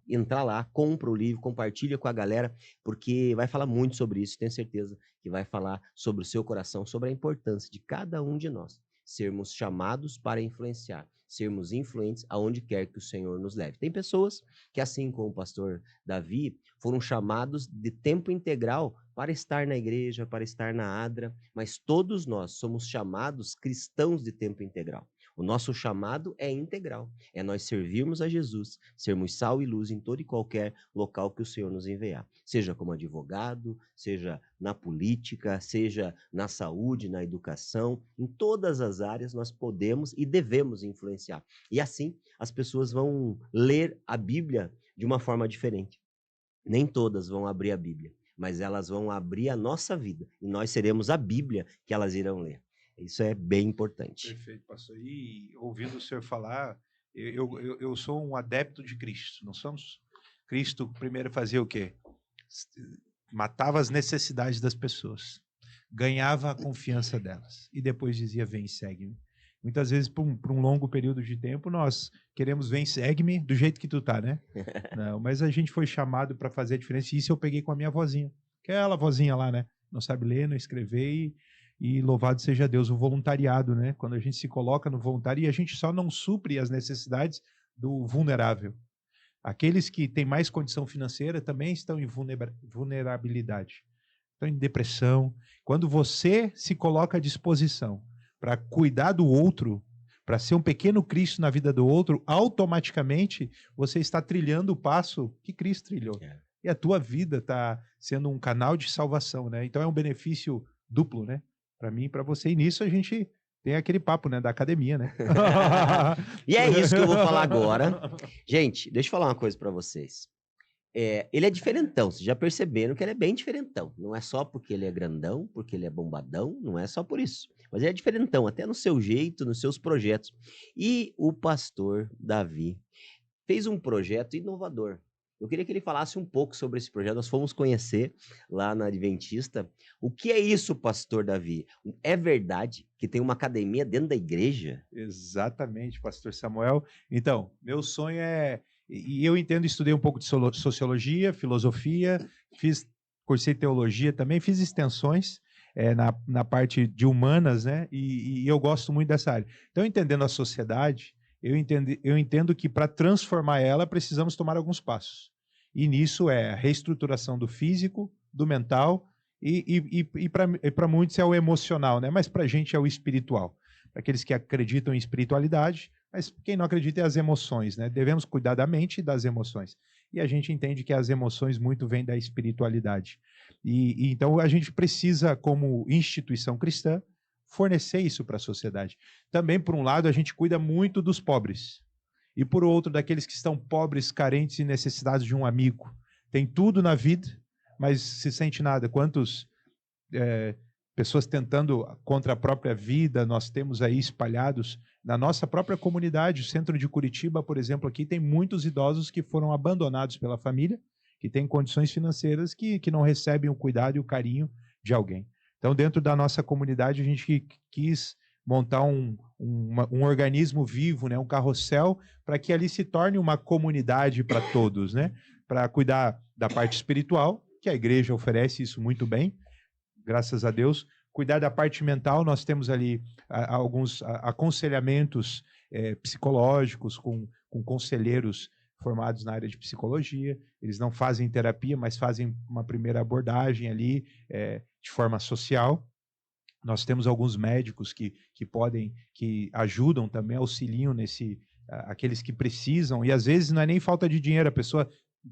entrar lá, compra o livro, compartilha com a galera, porque vai falar muito sobre isso, tenho certeza que vai falar sobre o seu coração, sobre a importância de cada um de nós sermos chamados para influenciar, sermos influentes aonde quer que o Senhor nos leve. Tem pessoas que, assim como o pastor Davi, foram chamados de tempo integral para estar na igreja, para estar na ADRA, mas todos nós somos chamados cristãos de tempo integral. O nosso chamado é integral, é nós servirmos a Jesus, sermos sal e luz em todo e qualquer local que o Senhor nos enviar, seja como advogado, seja na política, seja na saúde, na educação, em todas as áreas nós podemos e devemos influenciar. E assim as pessoas vão ler a Bíblia de uma forma diferente. Nem todas vão abrir a Bíblia, mas elas vão abrir a nossa vida e nós seremos a Bíblia que elas irão ler. Isso é bem importante. Perfeito, pastor. E ouvindo o senhor falar, eu sou um adepto de Cristo, não somos? Cristo primeiro fazia o quê? Matava as necessidades das pessoas, ganhava a confiança delas e depois dizia: vem, segue-me. Muitas vezes, por um longo período de tempo, nós queremos: vem, segue-me, do jeito que tu tá, né? Não, mas a gente foi chamado para fazer a diferença, e isso eu peguei com a minha vozinha. Aquela vozinha lá, né? Não sabe ler, não escrever, e louvado seja Deus, o voluntariado, né? Quando a gente se coloca no voluntário, e a gente só não supre as necessidades do vulnerável. Aqueles que têm mais condição financeira também estão em vulnerabilidade, estão em depressão. Quando você se coloca à disposição para cuidar do outro, para ser um pequeno Cristo na vida do outro, automaticamente você está trilhando o passo que Cristo trilhou. E a tua vida está sendo um canal de salvação, né? Então é um benefício duplo, né? Para mim e para você. E nisso a gente tem aquele papo, né, da academia, né? E é isso que eu vou falar agora. Gente, deixa eu falar uma coisa para vocês. Ele é diferentão, vocês já perceberam que ele é bem diferentão. Não é só porque ele é grandão, porque ele é bombadão, não é só por isso. Mas ele é diferentão, até no seu jeito, nos seus projetos. E o pastor Davi fez um projeto inovador. Eu queria que ele falasse um pouco sobre esse projeto. Nós fomos conhecer lá na Adventista. O que é isso, pastor Davi? É verdade que tem uma academia dentro da igreja? Exatamente, pastor Samuel. Então, meu sonho e eu entendo, estudei um pouco de sociologia, filosofia, cursei teologia também, fiz extensões na parte de humanas, né? E eu gosto muito dessa área. Então, entendendo a sociedade, eu entendo que para transformar ela, precisamos tomar alguns passos. E nisso é a reestruturação do físico, do mental, e para muitos é o emocional, né? Mas para a gente é o espiritual. Para aqueles que acreditam em espiritualidade, mas quem não acredita é as emoções, né? Devemos cuidar da mente e das emoções. E a gente entende que as emoções muito vêm da espiritualidade. E então a gente precisa, como instituição cristã, fornecer isso para a sociedade. Também, por um lado, a gente cuida muito dos pobres. E por outro, daqueles que estão pobres, carentes e necessitados de um amigo. Tem tudo na vida, mas se sente nada. Quantas pessoas tentando contra a própria vida nós temos aí espalhados na nossa própria comunidade. O centro de Curitiba, por exemplo, aqui tem muitos idosos que foram abandonados pela família, que têm condições financeiras que não recebem o cuidado e o carinho de alguém. Então, dentro da nossa comunidade, a gente quis montar um organismo vivo, né, um carrossel, para que ali se torne uma comunidade para todos, né, para cuidar da parte espiritual, que a igreja oferece isso muito bem, graças a Deus. Cuidar da parte mental, nós temos ali alguns aconselhamentos psicológicos com conselheiros formados na área de psicologia. Eles não fazem terapia, mas fazem uma primeira abordagem ali de forma social. Nós temos alguns médicos que ajudam também, auxiliam aqueles que precisam, e às vezes não é nem falta de dinheiro, a pessoa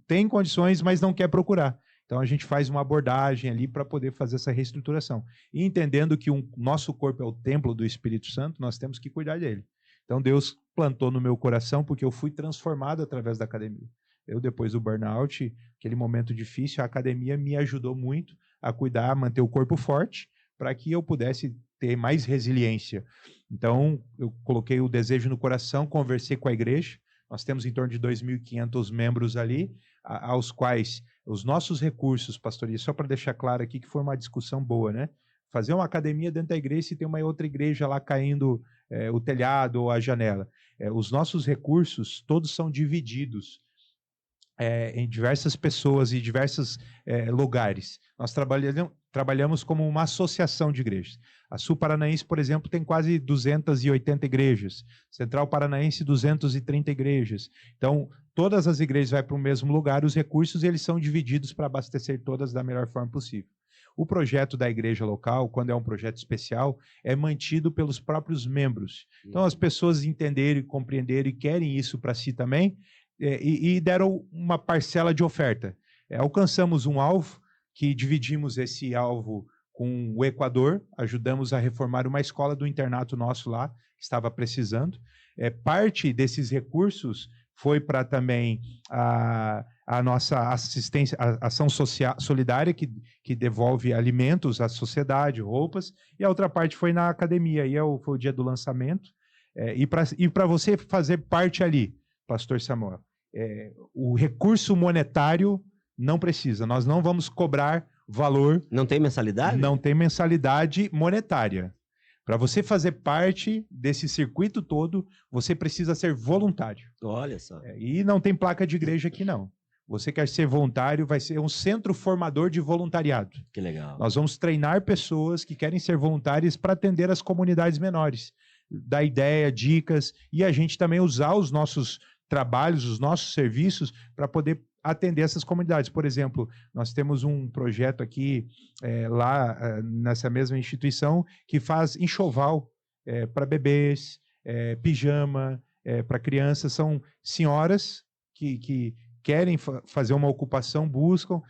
tem condições, mas não quer procurar. Então a gente faz uma abordagem ali para poder fazer essa reestruturação. E entendendo que o nosso corpo é o templo do Espírito Santo, nós temos que cuidar dele. Então Deus plantou no meu coração, porque eu fui transformado através da academia. Eu, depois do burnout, aquele momento difícil, a academia me ajudou muito a cuidar, a manter o corpo forte, para que eu pudesse ter mais resiliência. Então, eu coloquei o desejo no coração, conversei com a igreja. Nós temos em torno de 2.500 membros ali, aos quais os nossos recursos, pastoria, só para deixar claro aqui que foi uma discussão boa, né? Fazer uma academia dentro da igreja se tem uma outra igreja lá caindo o telhado ou a janela. Os nossos recursos, todos são divididos em diversas pessoas e diversos lugares. Nós trabalhamos como uma associação de igrejas. A Sul Paranaense, por exemplo, tem quase 280 igrejas. Central Paranaense, 230 igrejas. Então, todas as igrejas vão para o mesmo lugar, os recursos eles são divididos para abastecer todas da melhor forma possível. O projeto da igreja local, quando é um projeto especial, é mantido pelos próprios membros. Então, as pessoas entenderam e compreenderam e querem isso para si também, e deram uma parcela de oferta. Alcançamos um alvo, que dividimos esse alvo com o Equador, ajudamos a reformar uma escola do internato nosso lá, que estava precisando. Parte desses recursos foi para também a nossa assistência, a ação social, solidária, que devolve alimentos à sociedade, roupas, e a outra parte foi na academia, aí foi o dia do lançamento. E para você fazer parte ali, Pastor Samuel, o recurso monetário não precisa, nós não vamos cobrar valor. Não tem mensalidade? Não tem mensalidade monetária. Para você fazer parte desse circuito todo, você precisa ser voluntário. Olha só. E não tem placa de igreja aqui, não. Você quer ser voluntário, vai ser um centro formador de voluntariado. Que legal. Nós vamos treinar pessoas que querem ser voluntárias para atender as comunidades menores. Dar ideia, dicas, e a gente também usar os nossos trabalhos, os nossos serviços, para poder atender essas comunidades. Por exemplo, nós temos um projeto aqui, nessa mesma instituição, que faz enxoval para bebês, pijama, para crianças. São senhoras que querem fazer uma ocupação, buscam,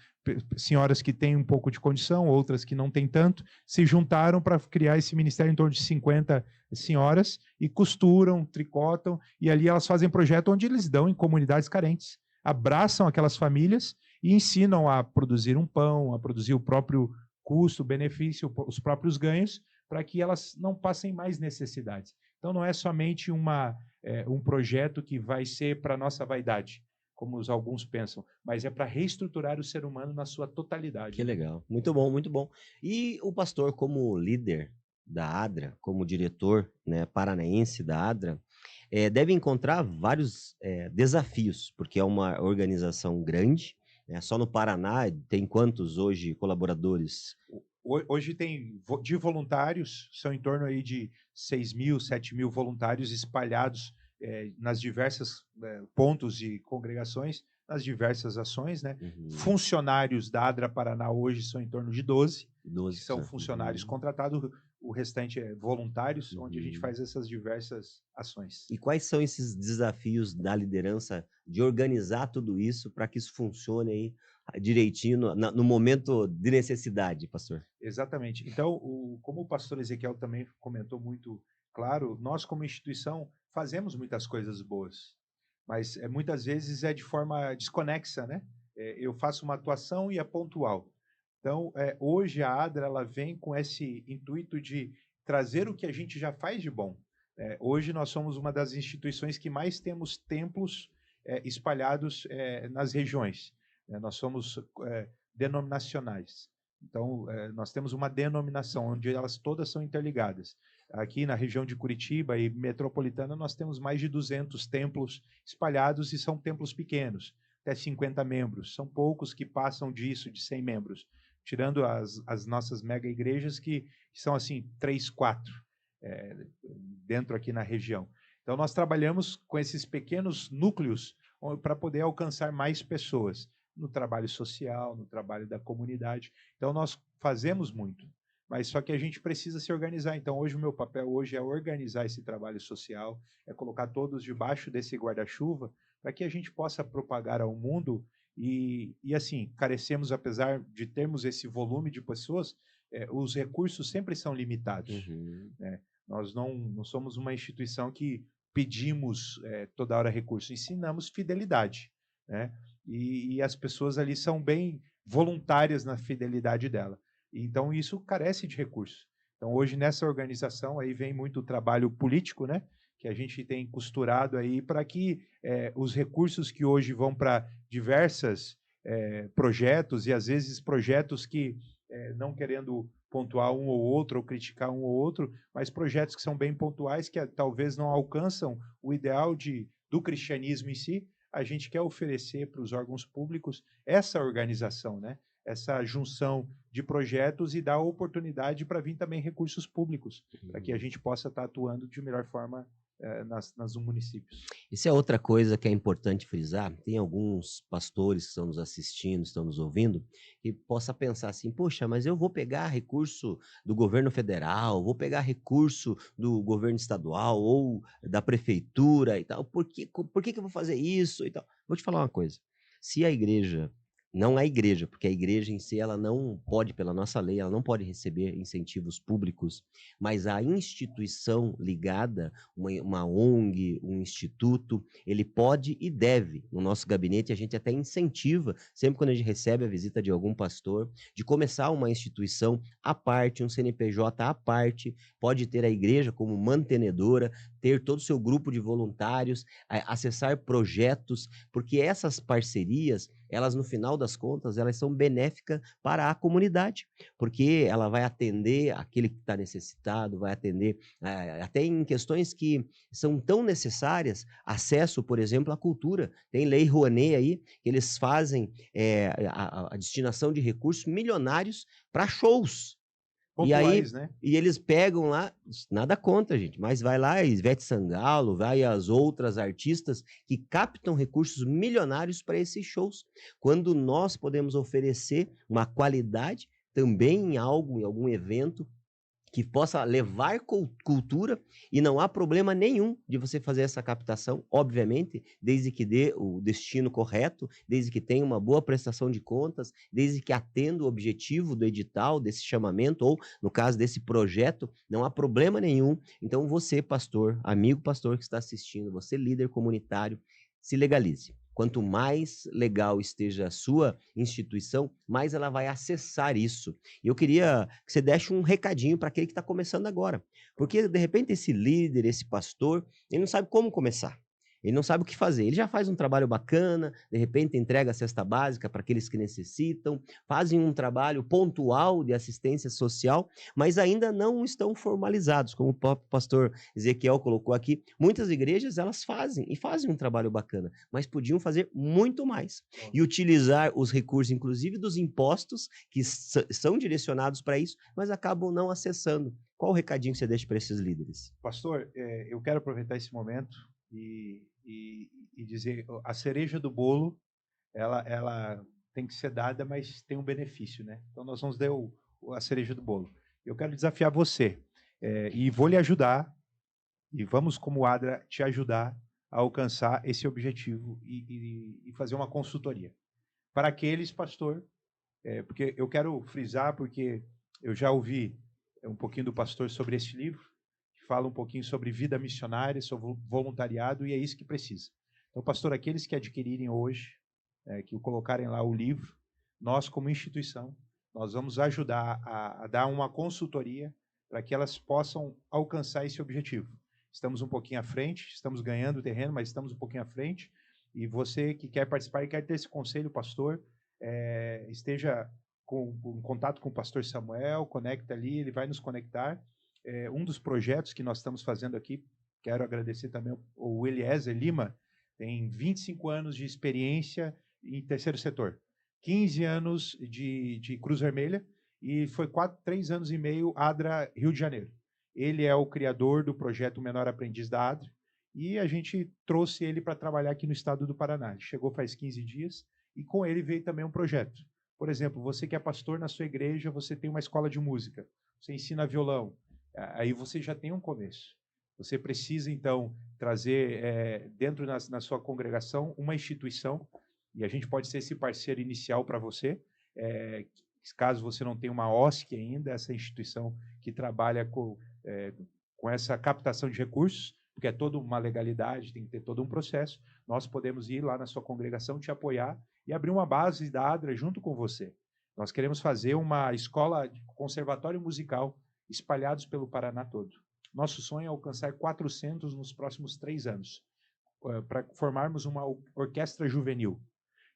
senhoras que têm um pouco de condição, outras que não têm tanto, se juntaram para criar esse ministério em torno de 50 senhoras e costuram, tricotam, e ali elas fazem projeto onde eles dão em comunidades carentes. Abraçam aquelas famílias e ensinam a produzir um pão, a produzir o próprio custo, benefício, os próprios ganhos, para que elas não passem mais necessidades. Então, não é somente um projeto que vai ser para a nossa vaidade, como alguns pensam, mas é para reestruturar o ser humano na sua totalidade. Que legal. Muito bom, muito bom. E o pastor, como líder da ADRA, como diretor, né, paranaense da ADRA, deve encontrar vários desafios, porque é uma organização grande, né? Só no Paraná tem quantos hoje colaboradores? Hoje tem, de voluntários, são em torno aí de 6.000, 7.000 voluntários espalhados nas diversas pontos e congregações, nas diversas ações, né? Uhum. Funcionários da ADRA Paraná hoje são em torno de 12 que são certo. funcionários contratados, o restante é voluntários, onde a gente faz essas diversas ações. E quais são esses desafios da liderança de organizar tudo isso para que isso funcione aí direitinho no momento de necessidade, pastor? Exatamente. Então, como o pastor Ezequiel também comentou muito claro, nós como instituição fazemos muitas coisas boas, mas muitas vezes é de forma desconexa, né? Eu faço uma atuação e é pontual. Então, hoje a ADRA ela vem com esse intuito de trazer o que a gente já faz de bom. Hoje nós somos uma das instituições que mais temos templos espalhados nas regiões. Nós somos denominacionais. Então, nós temos uma denominação onde elas todas são interligadas. Aqui na região de Curitiba e metropolitana, nós temos mais de 200 templos espalhados e são templos pequenos, até 50 membros. São poucos que passam disso, de 100 membros, tirando as nossas mega igrejas que são assim 3, 4 dentro aqui na região. Então, nós trabalhamos com esses pequenos núcleos para poder alcançar mais pessoas no trabalho social, no trabalho da comunidade. Então, nós fazemos muito, mas só que a gente precisa se organizar. Então, hoje o meu papel hoje é organizar esse trabalho social, é colocar todos debaixo desse guarda-chuva para que a gente possa propagar ao mundo e assim, carecemos, apesar de termos esse volume de pessoas, os recursos sempre são limitados. Né? Nós não somos uma instituição que pedimos toda hora recursos, ensinamos fidelidade, né? E as pessoas ali são bem voluntárias na fidelidade dela. Então, isso carece de recursos. Então, hoje, nessa organização, aí vem muito o trabalho político, né? Que a gente tem costurado aí para que os recursos que hoje vão para diversos projetos, e às vezes projetos que, não querendo pontuar um ou outro, ou criticar um ou outro, mas projetos que são bem pontuais, que talvez não alcançam o ideal do cristianismo em si, a gente quer oferecer para os órgãos públicos essa organização, né? Essa junção de projetos e dar oportunidade para vir também recursos públicos, para que a gente possa estar atuando de melhor forma nos municípios. Isso é outra coisa que é importante frisar. Tem alguns pastores que estão nos assistindo, estão nos ouvindo, e possa pensar assim, poxa, mas eu vou pegar recurso do governo federal, vou pegar recurso do governo estadual ou da prefeitura e tal, por que eu vou fazer isso e tal? Vou te falar uma coisa, se a igreja não a igreja, porque a igreja em si, ela não pode, pela nossa lei, ela não pode receber incentivos públicos, mas a instituição ligada, uma ONG, um instituto, ele pode e deve. No nosso gabinete, a gente até incentiva, sempre quando a gente recebe a visita de algum pastor, de começar uma instituição à parte, um CNPJ à parte, pode ter a igreja como mantenedora, ter todo o seu grupo de voluntários, acessar projetos, porque essas parcerias, elas no final das contas, elas são benéficas para a comunidade, porque ela vai atender aquele que está necessitado, vai atender até em questões que são tão necessárias, acesso, por exemplo, à cultura. Tem Lei Rouanet aí, que eles fazem a destinação de recursos milionários para shows. E aí, Pontuais, né? e eles pegam lá, nada contra, gente, mas vai lá Ivete Sangalo, vai as outras artistas que captam recursos milionários para esses shows. Quando nós podemos oferecer uma qualidade também em algo, em algum evento, que possa levar cultura, e não há problema nenhum de você fazer essa captação, obviamente, desde que dê o destino correto, desde que tenha uma boa prestação de contas, desde que atenda o objetivo do edital, desse chamamento, ou, no caso desse projeto, não há problema nenhum. Então, você, pastor, amigo pastor que está assistindo, você, líder comunitário, se legalize. Quanto mais legal esteja a sua instituição, mais ela vai acessar isso. E eu queria que você desse um recadinho para aquele que está começando agora. Porque, de repente, esse líder, esse pastor, ele não sabe como começar. Ele não sabe o que fazer. Ele já faz um trabalho bacana, de repente entrega a cesta básica para aqueles que necessitam, fazem um trabalho pontual de assistência social, mas ainda não estão formalizados, como o próprio pastor Ezequiel colocou aqui. Muitas igrejas, elas fazem um trabalho bacana, mas podiam fazer muito mais. E utilizar os recursos, inclusive dos impostos, que são direcionados para isso, mas acabam não acessando. Qual o recadinho que você deixa para esses líderes? Pastor, eu quero aproveitar esse momento e dizer, a cereja do bolo, ela tem que ser dada, mas tem um benefício, né? Então nós vamos dar a cereja do bolo. Eu quero desafiar você e vou lhe ajudar, e vamos, como ADRA, te ajudar a alcançar esse objetivo e fazer uma consultoria. Para aqueles, pastor, porque eu quero frisar, porque eu já ouvi um pouquinho do pastor sobre esse livro, que fala um pouquinho sobre vida missionária, sobre voluntariado, e é isso que precisa. Então, pastor, aqueles que adquirirem hoje, que colocarem lá o livro, nós, como instituição, nós vamos ajudar a dar uma consultoria para que elas possam alcançar esse objetivo. Estamos um pouquinho à frente, estamos ganhando terreno, mas estamos um pouquinho à frente, e você que quer participar e quer ter esse conselho, pastor, esteja em contato com o pastor Samuel, conecta ali, ele vai nos conectar. Um dos projetos que nós estamos fazendo aqui, quero agradecer também o Eliezer Lima, tem 25 anos de experiência em terceiro setor, 15 anos de Cruz Vermelha, e foi 3 anos e meio ADRA Rio de Janeiro. Ele é o criador do projeto Menor Aprendiz da ADRA, e a gente trouxe ele para trabalhar aqui no estado do Paraná. Ele chegou faz 15 dias, e com ele veio também um projeto. Por exemplo, você que é pastor na sua igreja, você tem uma escola de música, você ensina violão, aí você já tem um começo. Você precisa, então, trazer dentro na sua congregação uma instituição, e a gente pode ser esse parceiro inicial para você, caso você não tenha uma OSC ainda, essa instituição que trabalha com essa captação de recursos, porque é toda uma legalidade, tem que ter todo um processo. Nós podemos ir lá na sua congregação, te apoiar e abrir uma base da ADRA junto com você. Nós queremos fazer uma escola de conservatório musical espalhados pelo Paraná todo. Nosso sonho é alcançar 400 nos próximos 3 anos, para formarmos uma orquestra juvenil.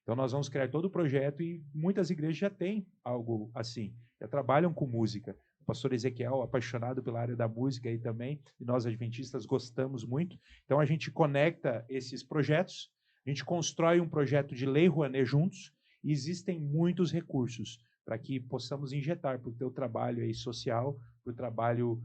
Então, nós vamos criar todo o projeto e muitas igrejas já têm algo assim, já trabalham com música. O pastor Ezequiel, apaixonado pela área da música aí também, e nós adventistas gostamos muito. Então, a gente conecta esses projetos, a gente constrói um projeto de Lei Rouanet juntos, e existem muitos recursos para que possamos injetar para o teu trabalho aí social, para o trabalho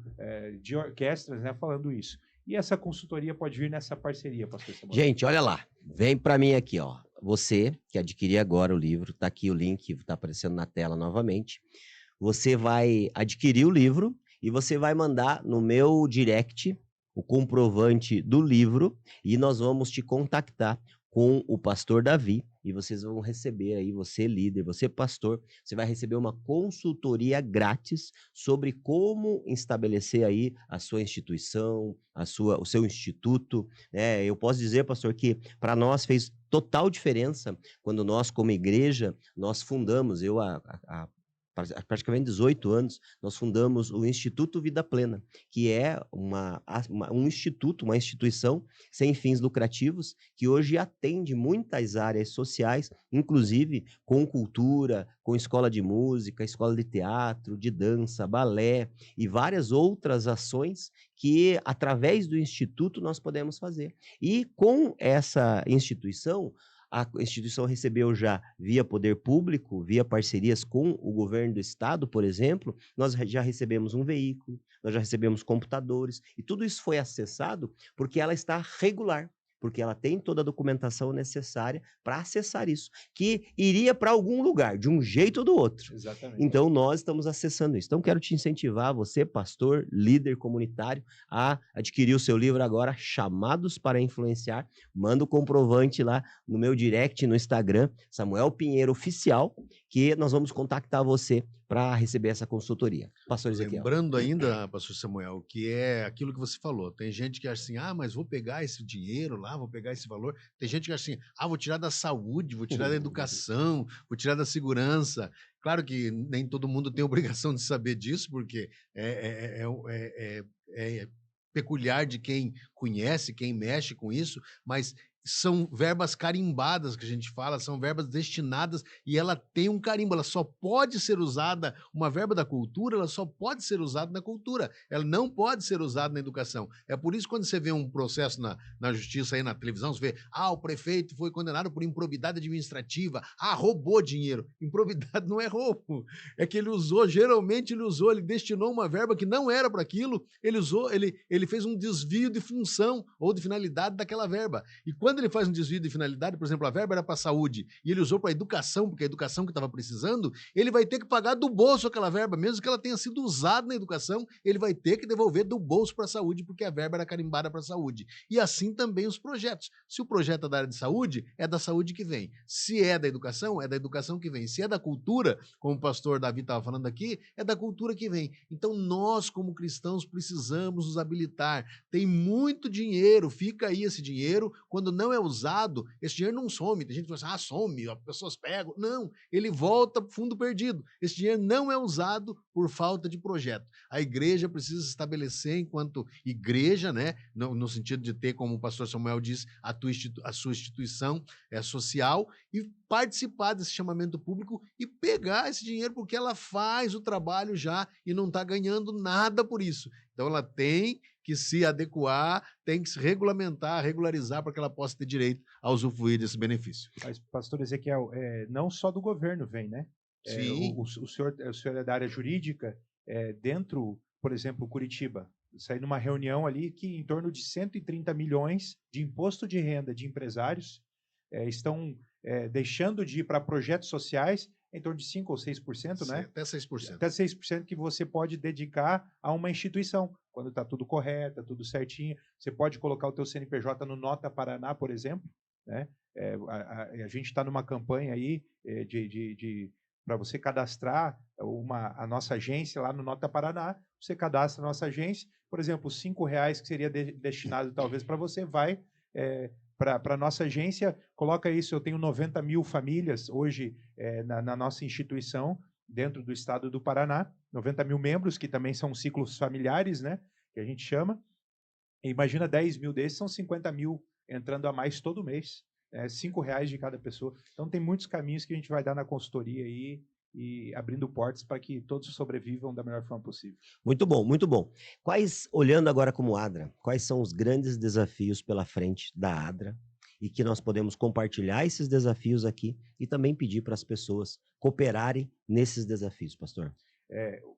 de orquestras, né, falando isso. E essa consultoria pode vir nessa parceria, pastor Samuel. Gente, olha lá, vem para mim aqui, ó. Você que adquirir agora o livro, tá aqui o link, tá aparecendo na tela novamente. Você vai adquirir o livro e você vai mandar no meu direct, o comprovante do livro e nós vamos te contactar com o pastor Davi e vocês vão receber aí, você líder, você pastor, você vai receber uma consultoria grátis sobre como estabelecer aí a sua instituição, o seu instituto, né? Eu posso dizer, pastor, que para nós fez total diferença quando nós, como igreja, nós fundamos, eu há praticamente 18 anos, nós fundamos o Instituto Vida Plena, que é um instituto, uma instituição sem fins lucrativos, que hoje atende muitas áreas sociais, inclusive com cultura, com escola de música, escola de teatro, de dança, balé e várias outras ações que, através do Instituto, nós podemos fazer. E com essa instituição, a instituição recebeu já via poder público, via parcerias com o governo do estado, por exemplo, nós já recebemos um veículo, nós já recebemos computadores, e tudo isso foi acessado porque ela está regular, porque ela tem toda a documentação necessária para acessar isso, que iria para algum lugar, de um jeito ou do outro. Exatamente. Então, nós estamos acessando isso. Então, quero te incentivar, você, pastor, líder comunitário, a adquirir o seu livro agora, Chamados para Influenciar. Manda o comprovante lá no meu direct no Instagram, Samuel Pinheiro Oficial, que nós vamos contactar você para receber essa consultoria. Pastor Ezequiel. Lembrando ainda, pastor Samuel, que é aquilo que você falou. Tem gente que acha assim, mas vou pegar esse dinheiro lá, vou pegar esse valor. Tem gente que acha assim, vou tirar da saúde, vou tirar da educação, vou tirar da segurança. Claro que nem todo mundo tem obrigação de saber disso, porque é peculiar de quem conhece, quem mexe com isso, mas são verbas carimbadas que a gente fala, são verbas destinadas e ela tem um carimbo, ela só pode ser usada, uma verba da cultura, ela só pode ser usada na cultura, ela não pode ser usada na educação. É por isso que quando você vê um processo na justiça aí na televisão, você vê, o prefeito foi condenado por improbidade administrativa, roubou dinheiro. Improbidade não é roubo, é que geralmente ele destinou uma verba que não era para aquilo, ele fez um desvio de função ou de finalidade daquela verba. E quando ele faz um desvio de finalidade, por exemplo, a verba era para a saúde e ele usou para a educação, porque a educação que estava precisando, ele vai ter que pagar do bolso aquela verba, mesmo que ela tenha sido usada na educação, ele vai ter que devolver do bolso para a saúde, porque a verba era carimbada para a saúde. E assim também os projetos. Se o projeto é da área de saúde, é da saúde que vem. Se é da educação, é da educação que vem. Se é da cultura, como o pastor Davi estava falando aqui, é da cultura que vem. Então nós, como cristãos, precisamos nos habilitar. Tem muito dinheiro, fica aí esse dinheiro, quando não é usado, esse dinheiro não some. Tem gente que fala assim, some, as pessoas pegam. Não, ele volta para o fundo perdido. Esse dinheiro não é usado por falta de projeto. A igreja precisa se estabelecer enquanto igreja, né? No sentido de ter, como o pastor Samuel disse, a sua instituição social e participar desse chamamento público e pegar esse dinheiro porque ela faz o trabalho já e não está ganhando nada por isso. Então ela tem que se adequar, tem que se regulamentar, regularizar para que ela possa ter direito a usufruir desse benefício. Mas, pastor Ezequiel, não só do governo vem, né? Sim. O senhor é da área jurídica, dentro, por exemplo, Curitiba, saí numa reunião ali que em torno de 130 milhões de imposto de renda de empresários estão deixando de ir para projetos sociais em torno de 5% ou 6%, né? Até 6%. Até 6% que você pode dedicar a uma instituição. Quando está tudo correto, tudo certinho. Você pode colocar o teu CNPJ no Nota Paraná, por exemplo. Né? A gente está numa campanha aí para você cadastrar a nossa agência lá no Nota Paraná. Você cadastra a nossa agência. Por exemplo, R$5 que seria destinado talvez para você, vai para a nossa agência, coloca isso. Eu tenho 90 mil famílias hoje na nossa instituição, dentro do estado do Paraná, 90 mil membros, que também são ciclos familiares, né, que a gente chama. E imagina 10 mil desses, são 50 mil entrando a mais todo mês, R$5 de cada pessoa. Então tem muitos caminhos que a gente vai dar na consultoria aí, e abrindo portas para que todos sobrevivam da melhor forma possível. Muito bom, muito bom. Olhando agora como ADRA, quais são os grandes desafios pela frente da ADRA e que nós podemos compartilhar esses desafios aqui e também pedir para as pessoas cooperarem nesses desafios, pastor?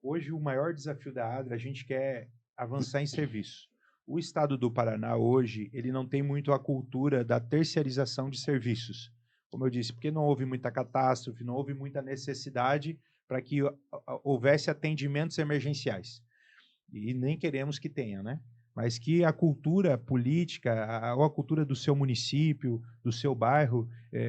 Hoje o maior desafio da ADRA, a gente quer avançar em serviço. O estado do Paraná hoje, ele não tem muito a cultura da terceirização de serviços. Como eu disse, porque não houve muita catástrofe, não houve muita necessidade para que houvesse atendimentos emergenciais. E nem queremos que tenha, né? mas que a cultura política, ou a cultura do seu município, do seu bairro,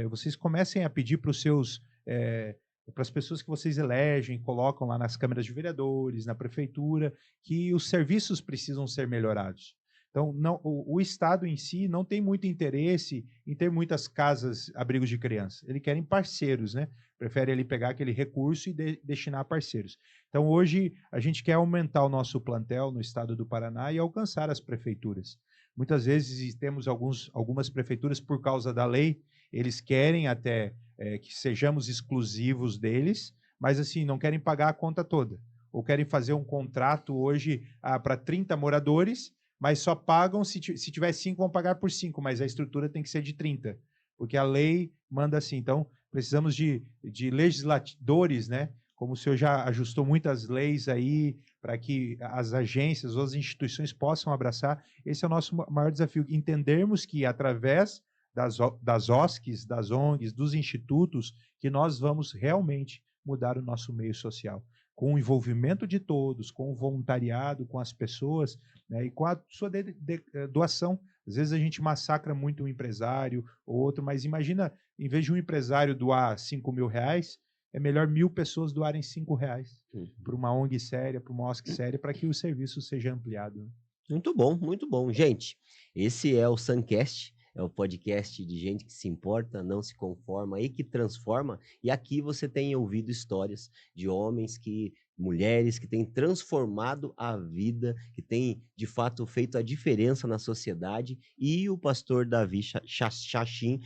vocês comecem a pedir para os seus, para as pessoas que vocês elegem, colocam lá nas câmaras de vereadores, na prefeitura, que os serviços precisam ser melhorados. Então, não, o Estado em si não tem muito interesse em ter muitas casas, abrigos de criança. Eles querem parceiros, né? Prefere ele pegar aquele recurso e destinar a parceiros. Então, hoje, a gente quer aumentar o nosso plantel no estado do Paraná e alcançar as prefeituras. Muitas vezes temos algumas prefeituras, por causa da lei, eles querem até que sejamos exclusivos deles, mas assim, não querem pagar a conta toda. Ou querem fazer um contrato hoje para 30 moradores, mas só pagam, se tiver 5, vão pagar por 5, mas a estrutura tem que ser de 30, porque a lei manda assim. Então, precisamos de legisladores, né? Como o senhor já ajustou muitas leis aí para que as agências ou as instituições possam abraçar. Esse é o nosso maior desafio, entendermos que através das OSCs, das ONGs, dos institutos, que nós vamos realmente mudar o nosso meio social. Com o envolvimento de todos, com o voluntariado, com as pessoas, né, e com a sua doação. Às vezes a gente massacra muito um empresário ou outro, mas imagina, em vez de um empresário doar R$5.000, é melhor 1.000 pessoas doarem R$5 para uma ONG séria, para uma OSC séria, para que o serviço seja ampliado. Né? Muito bom, muito bom. Gente, esse é o Suncast, é o podcast de gente que se importa, não se conforma e que transforma. E aqui você tem ouvido histórias de homens mulheres que têm transformado a vida, que têm, de fato, feito a diferença na sociedade. E o pastor Davi Chachim,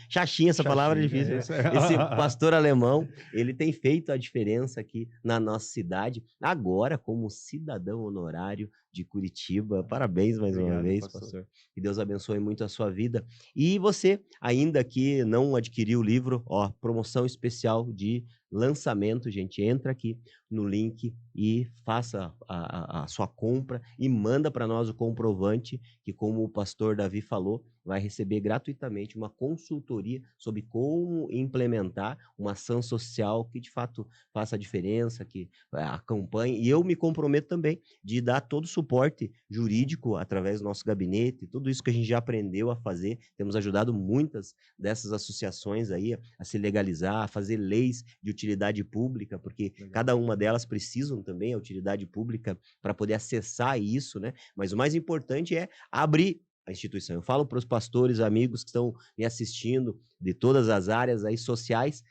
essa palavra é difícil, né? Esse pastor alemão, ele tem feito a diferença aqui na nossa cidade, agora como cidadão honorário de Curitiba. Parabéns mais uma vez, pastor. Que Deus abençoe muito a sua vida. E você, ainda que não adquiriu o livro, promoção especial de lançamento, gente, entra aqui no link e faça a sua compra e manda para nós o comprovante que, como o pastor Davi falou, vai receber gratuitamente uma consultoria sobre como implementar uma ação social que de fato faça a diferença, que acompanhe. E eu me comprometo também de dar todo o suporte jurídico através do nosso gabinete, tudo isso que a gente já aprendeu a fazer. Temos ajudado muitas dessas associações aí a se legalizar, a fazer leis de utilidade pública, porque cada uma delas precisam também a utilidade pública para poder acessar isso, né? Mas o mais importante é abrir a instituição. Eu falo para os pastores, amigos que estão me assistindo de todas as áreas aí sociais,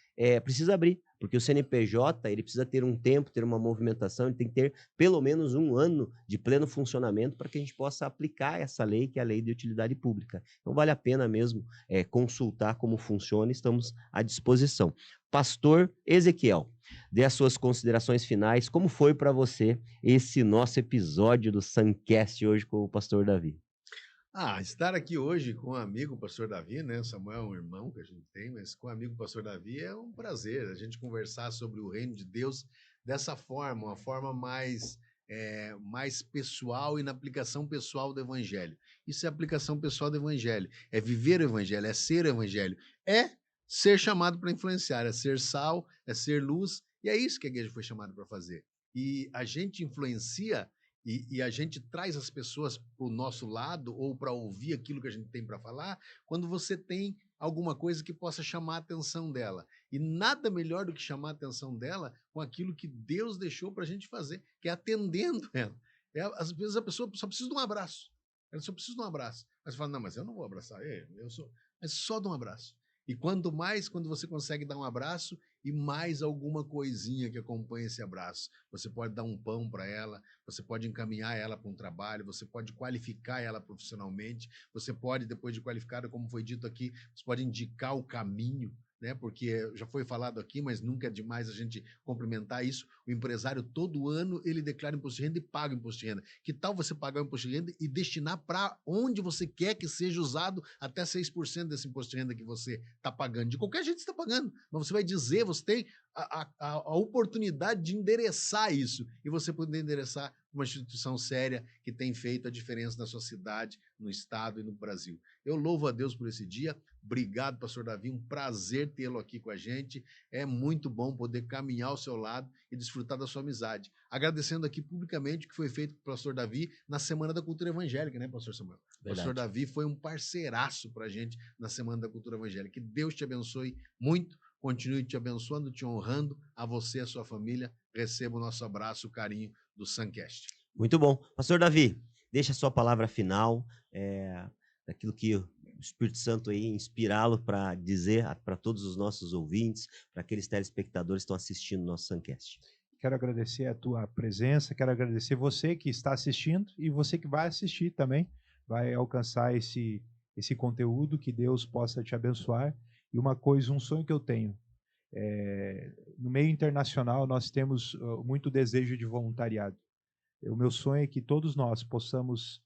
precisa abrir, porque o CNPJ ele precisa ter um tempo, ter uma movimentação, ele tem que ter pelo menos 1 ano de pleno funcionamento para que a gente possa aplicar essa lei, que é a lei de utilidade pública. Então vale a pena mesmo consultar como funciona, estamos à disposição. Pastor Ezequiel, dê as suas considerações finais. Como foi para você esse nosso episódio do Suncast hoje com o pastor Davi? Estar aqui hoje com o amigo pastor Davi, né? Samuel é um irmão que a gente tem, mas com o amigo pastor Davi é um prazer a gente conversar sobre o reino de Deus dessa forma, uma forma mais pessoal e na aplicação pessoal do evangelho. Isso é aplicação pessoal do evangelho, é viver o evangelho, é ser o evangelho, é ser chamado para influenciar, é ser sal, é ser luz, e é isso que a igreja foi chamada para fazer. E a gente influencia e a gente traz as pessoas para o nosso lado ou para ouvir aquilo que a gente tem para falar quando você tem alguma coisa que possa chamar a atenção dela. E nada melhor do que chamar a atenção dela com aquilo que Deus deixou para a gente fazer, que é atendendo ela. Às vezes a pessoa só precisa de um abraço. Ela só precisa de um abraço. Mas você fala, não, mas eu não vou abraçar ele, mas só de um abraço. E quando você consegue dar um abraço e mais alguma coisinha que acompanha esse abraço. Você pode dar um pão para ela, você pode encaminhar ela para um trabalho, você pode qualificar ela profissionalmente, você pode, depois de qualificada, como foi dito aqui, você pode indicar o caminho, né? Porque já foi falado aqui, mas nunca é demais a gente complementar isso. O empresário, todo ano, ele declara imposto de renda e paga imposto de renda. Que tal você pagar o imposto de renda e destinar para onde você quer que seja usado até 6% desse imposto de renda que você está pagando? De qualquer jeito você está pagando, mas você vai dizer, você tem a oportunidade de endereçar isso e você poder endereçar uma instituição séria que tem feito a diferença na sua cidade, no estado e no Brasil. Eu louvo a Deus por esse dia, Obrigado, pastor Davi, um prazer tê-lo aqui com a gente. É muito bom poder caminhar ao seu lado e desfrutar da sua amizade. Agradecendo aqui publicamente o que foi feito com o pastor Davi na Semana da Cultura Evangélica, né, pastor Samuel? O pastor Davi foi um parceiraço para a gente na Semana da Cultura Evangélica. Que Deus te abençoe muito, continue te abençoando, te honrando, a você e a sua família. Receba o nosso abraço, o carinho do Suncast. Muito bom. Pastor Davi, deixa a sua palavra final, daquilo que o Espírito Santo aí inspirá-lo para dizer para todos os nossos ouvintes, para aqueles telespectadores que estão assistindo o nosso Suncast. Quero agradecer a tua presença, quero agradecer você que está assistindo e você que vai assistir também, vai alcançar esse conteúdo, que Deus possa te abençoar. E um sonho que eu tenho, no meio internacional nós temos muito desejo de voluntariado. O meu sonho é que todos nós possamos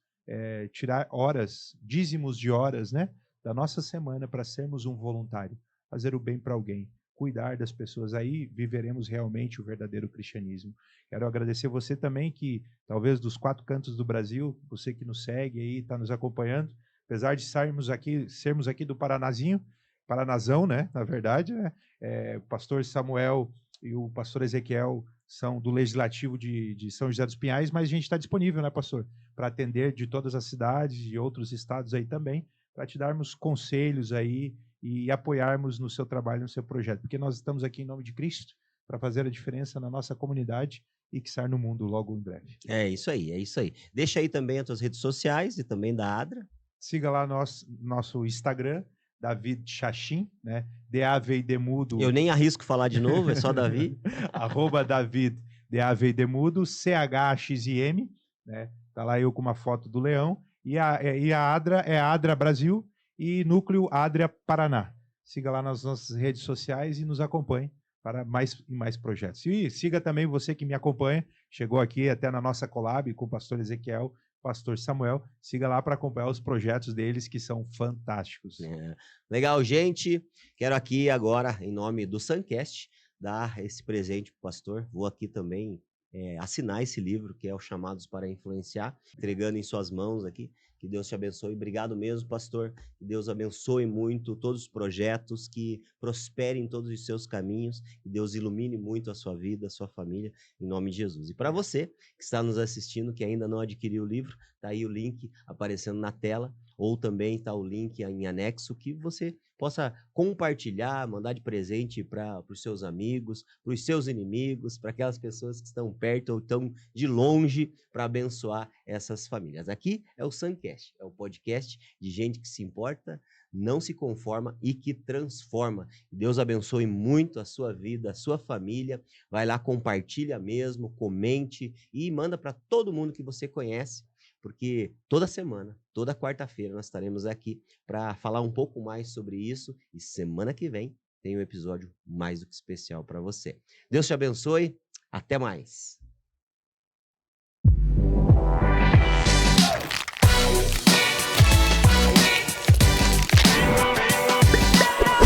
tirar horas, dízimos de horas, né, da nossa semana para sermos um voluntário, fazer o bem para alguém, cuidar das pessoas. Aí viveremos realmente o verdadeiro cristianismo. Quero agradecer você também que, talvez dos 4 cantos do Brasil, você que nos segue aí, está nos acompanhando, apesar de sermos aqui do Paranazão, né, na verdade, né, o pastor Samuel e o pastor Ezequiel são do Legislativo de São José dos Pinhais, mas a gente está disponível, né, pastor, para atender de todas as cidades e outros estados aí também, para te darmos conselhos aí e apoiarmos no seu trabalho, no seu projeto, porque nós estamos aqui em nome de Cristo para fazer a diferença na nossa comunidade e que estar no mundo logo em breve. É isso aí, é isso aí. Deixa aí também as tuas redes sociais e também da Adra. Siga lá nosso Instagram, David Chachim, né? D-A-V-I-D mudo. Eu nem arrisco falar de novo, é só Davi. @David, D-A-V-I-D mudo, C-H-X-I-M, né? Tá lá eu com uma foto do leão. E a Adra é a Adra Brasil e Núcleo Adria Paraná. Siga lá nas nossas redes sociais e nos acompanhe para mais projetos. E siga também você que me acompanha, chegou aqui até na nossa collab com o pastor Ezequiel, pastor Samuel, siga lá para acompanhar os projetos deles, que são fantásticos. Legal, gente. Quero aqui agora, em nome do Suncast, dar esse presente para o pastor. Vou aqui também assinar esse livro, que é o Chamados para Influenciar, entregando em suas mãos aqui. Que Deus te abençoe. Obrigado mesmo, pastor. Que Deus abençoe muito todos os projetos, que prosperem todos os seus caminhos, que Deus ilumine muito a sua vida, a sua família, em nome de Jesus. E para você que está nos assistindo, que ainda não adquiriu o livro, está aí o link aparecendo na tela, ou também está o link em anexo, que você possa compartilhar, mandar de presente para os seus amigos, para os seus inimigos, para aquelas pessoas que estão perto ou estão de longe, para abençoar essas famílias. Aqui é o Suncast, é o podcast de gente que se importa, não se conforma e que transforma. Deus abençoe muito a sua vida, a sua família. Vai lá, compartilha mesmo, comente e manda para todo mundo que você conhece, porque toda semana, toda quarta-feira, nós estaremos aqui para falar um pouco mais sobre isso. E semana que vem tem um episódio mais do que especial para você. Deus te abençoe. Até mais.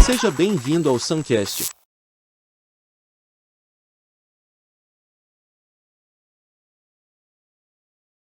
Seja bem-vindo ao Suncast.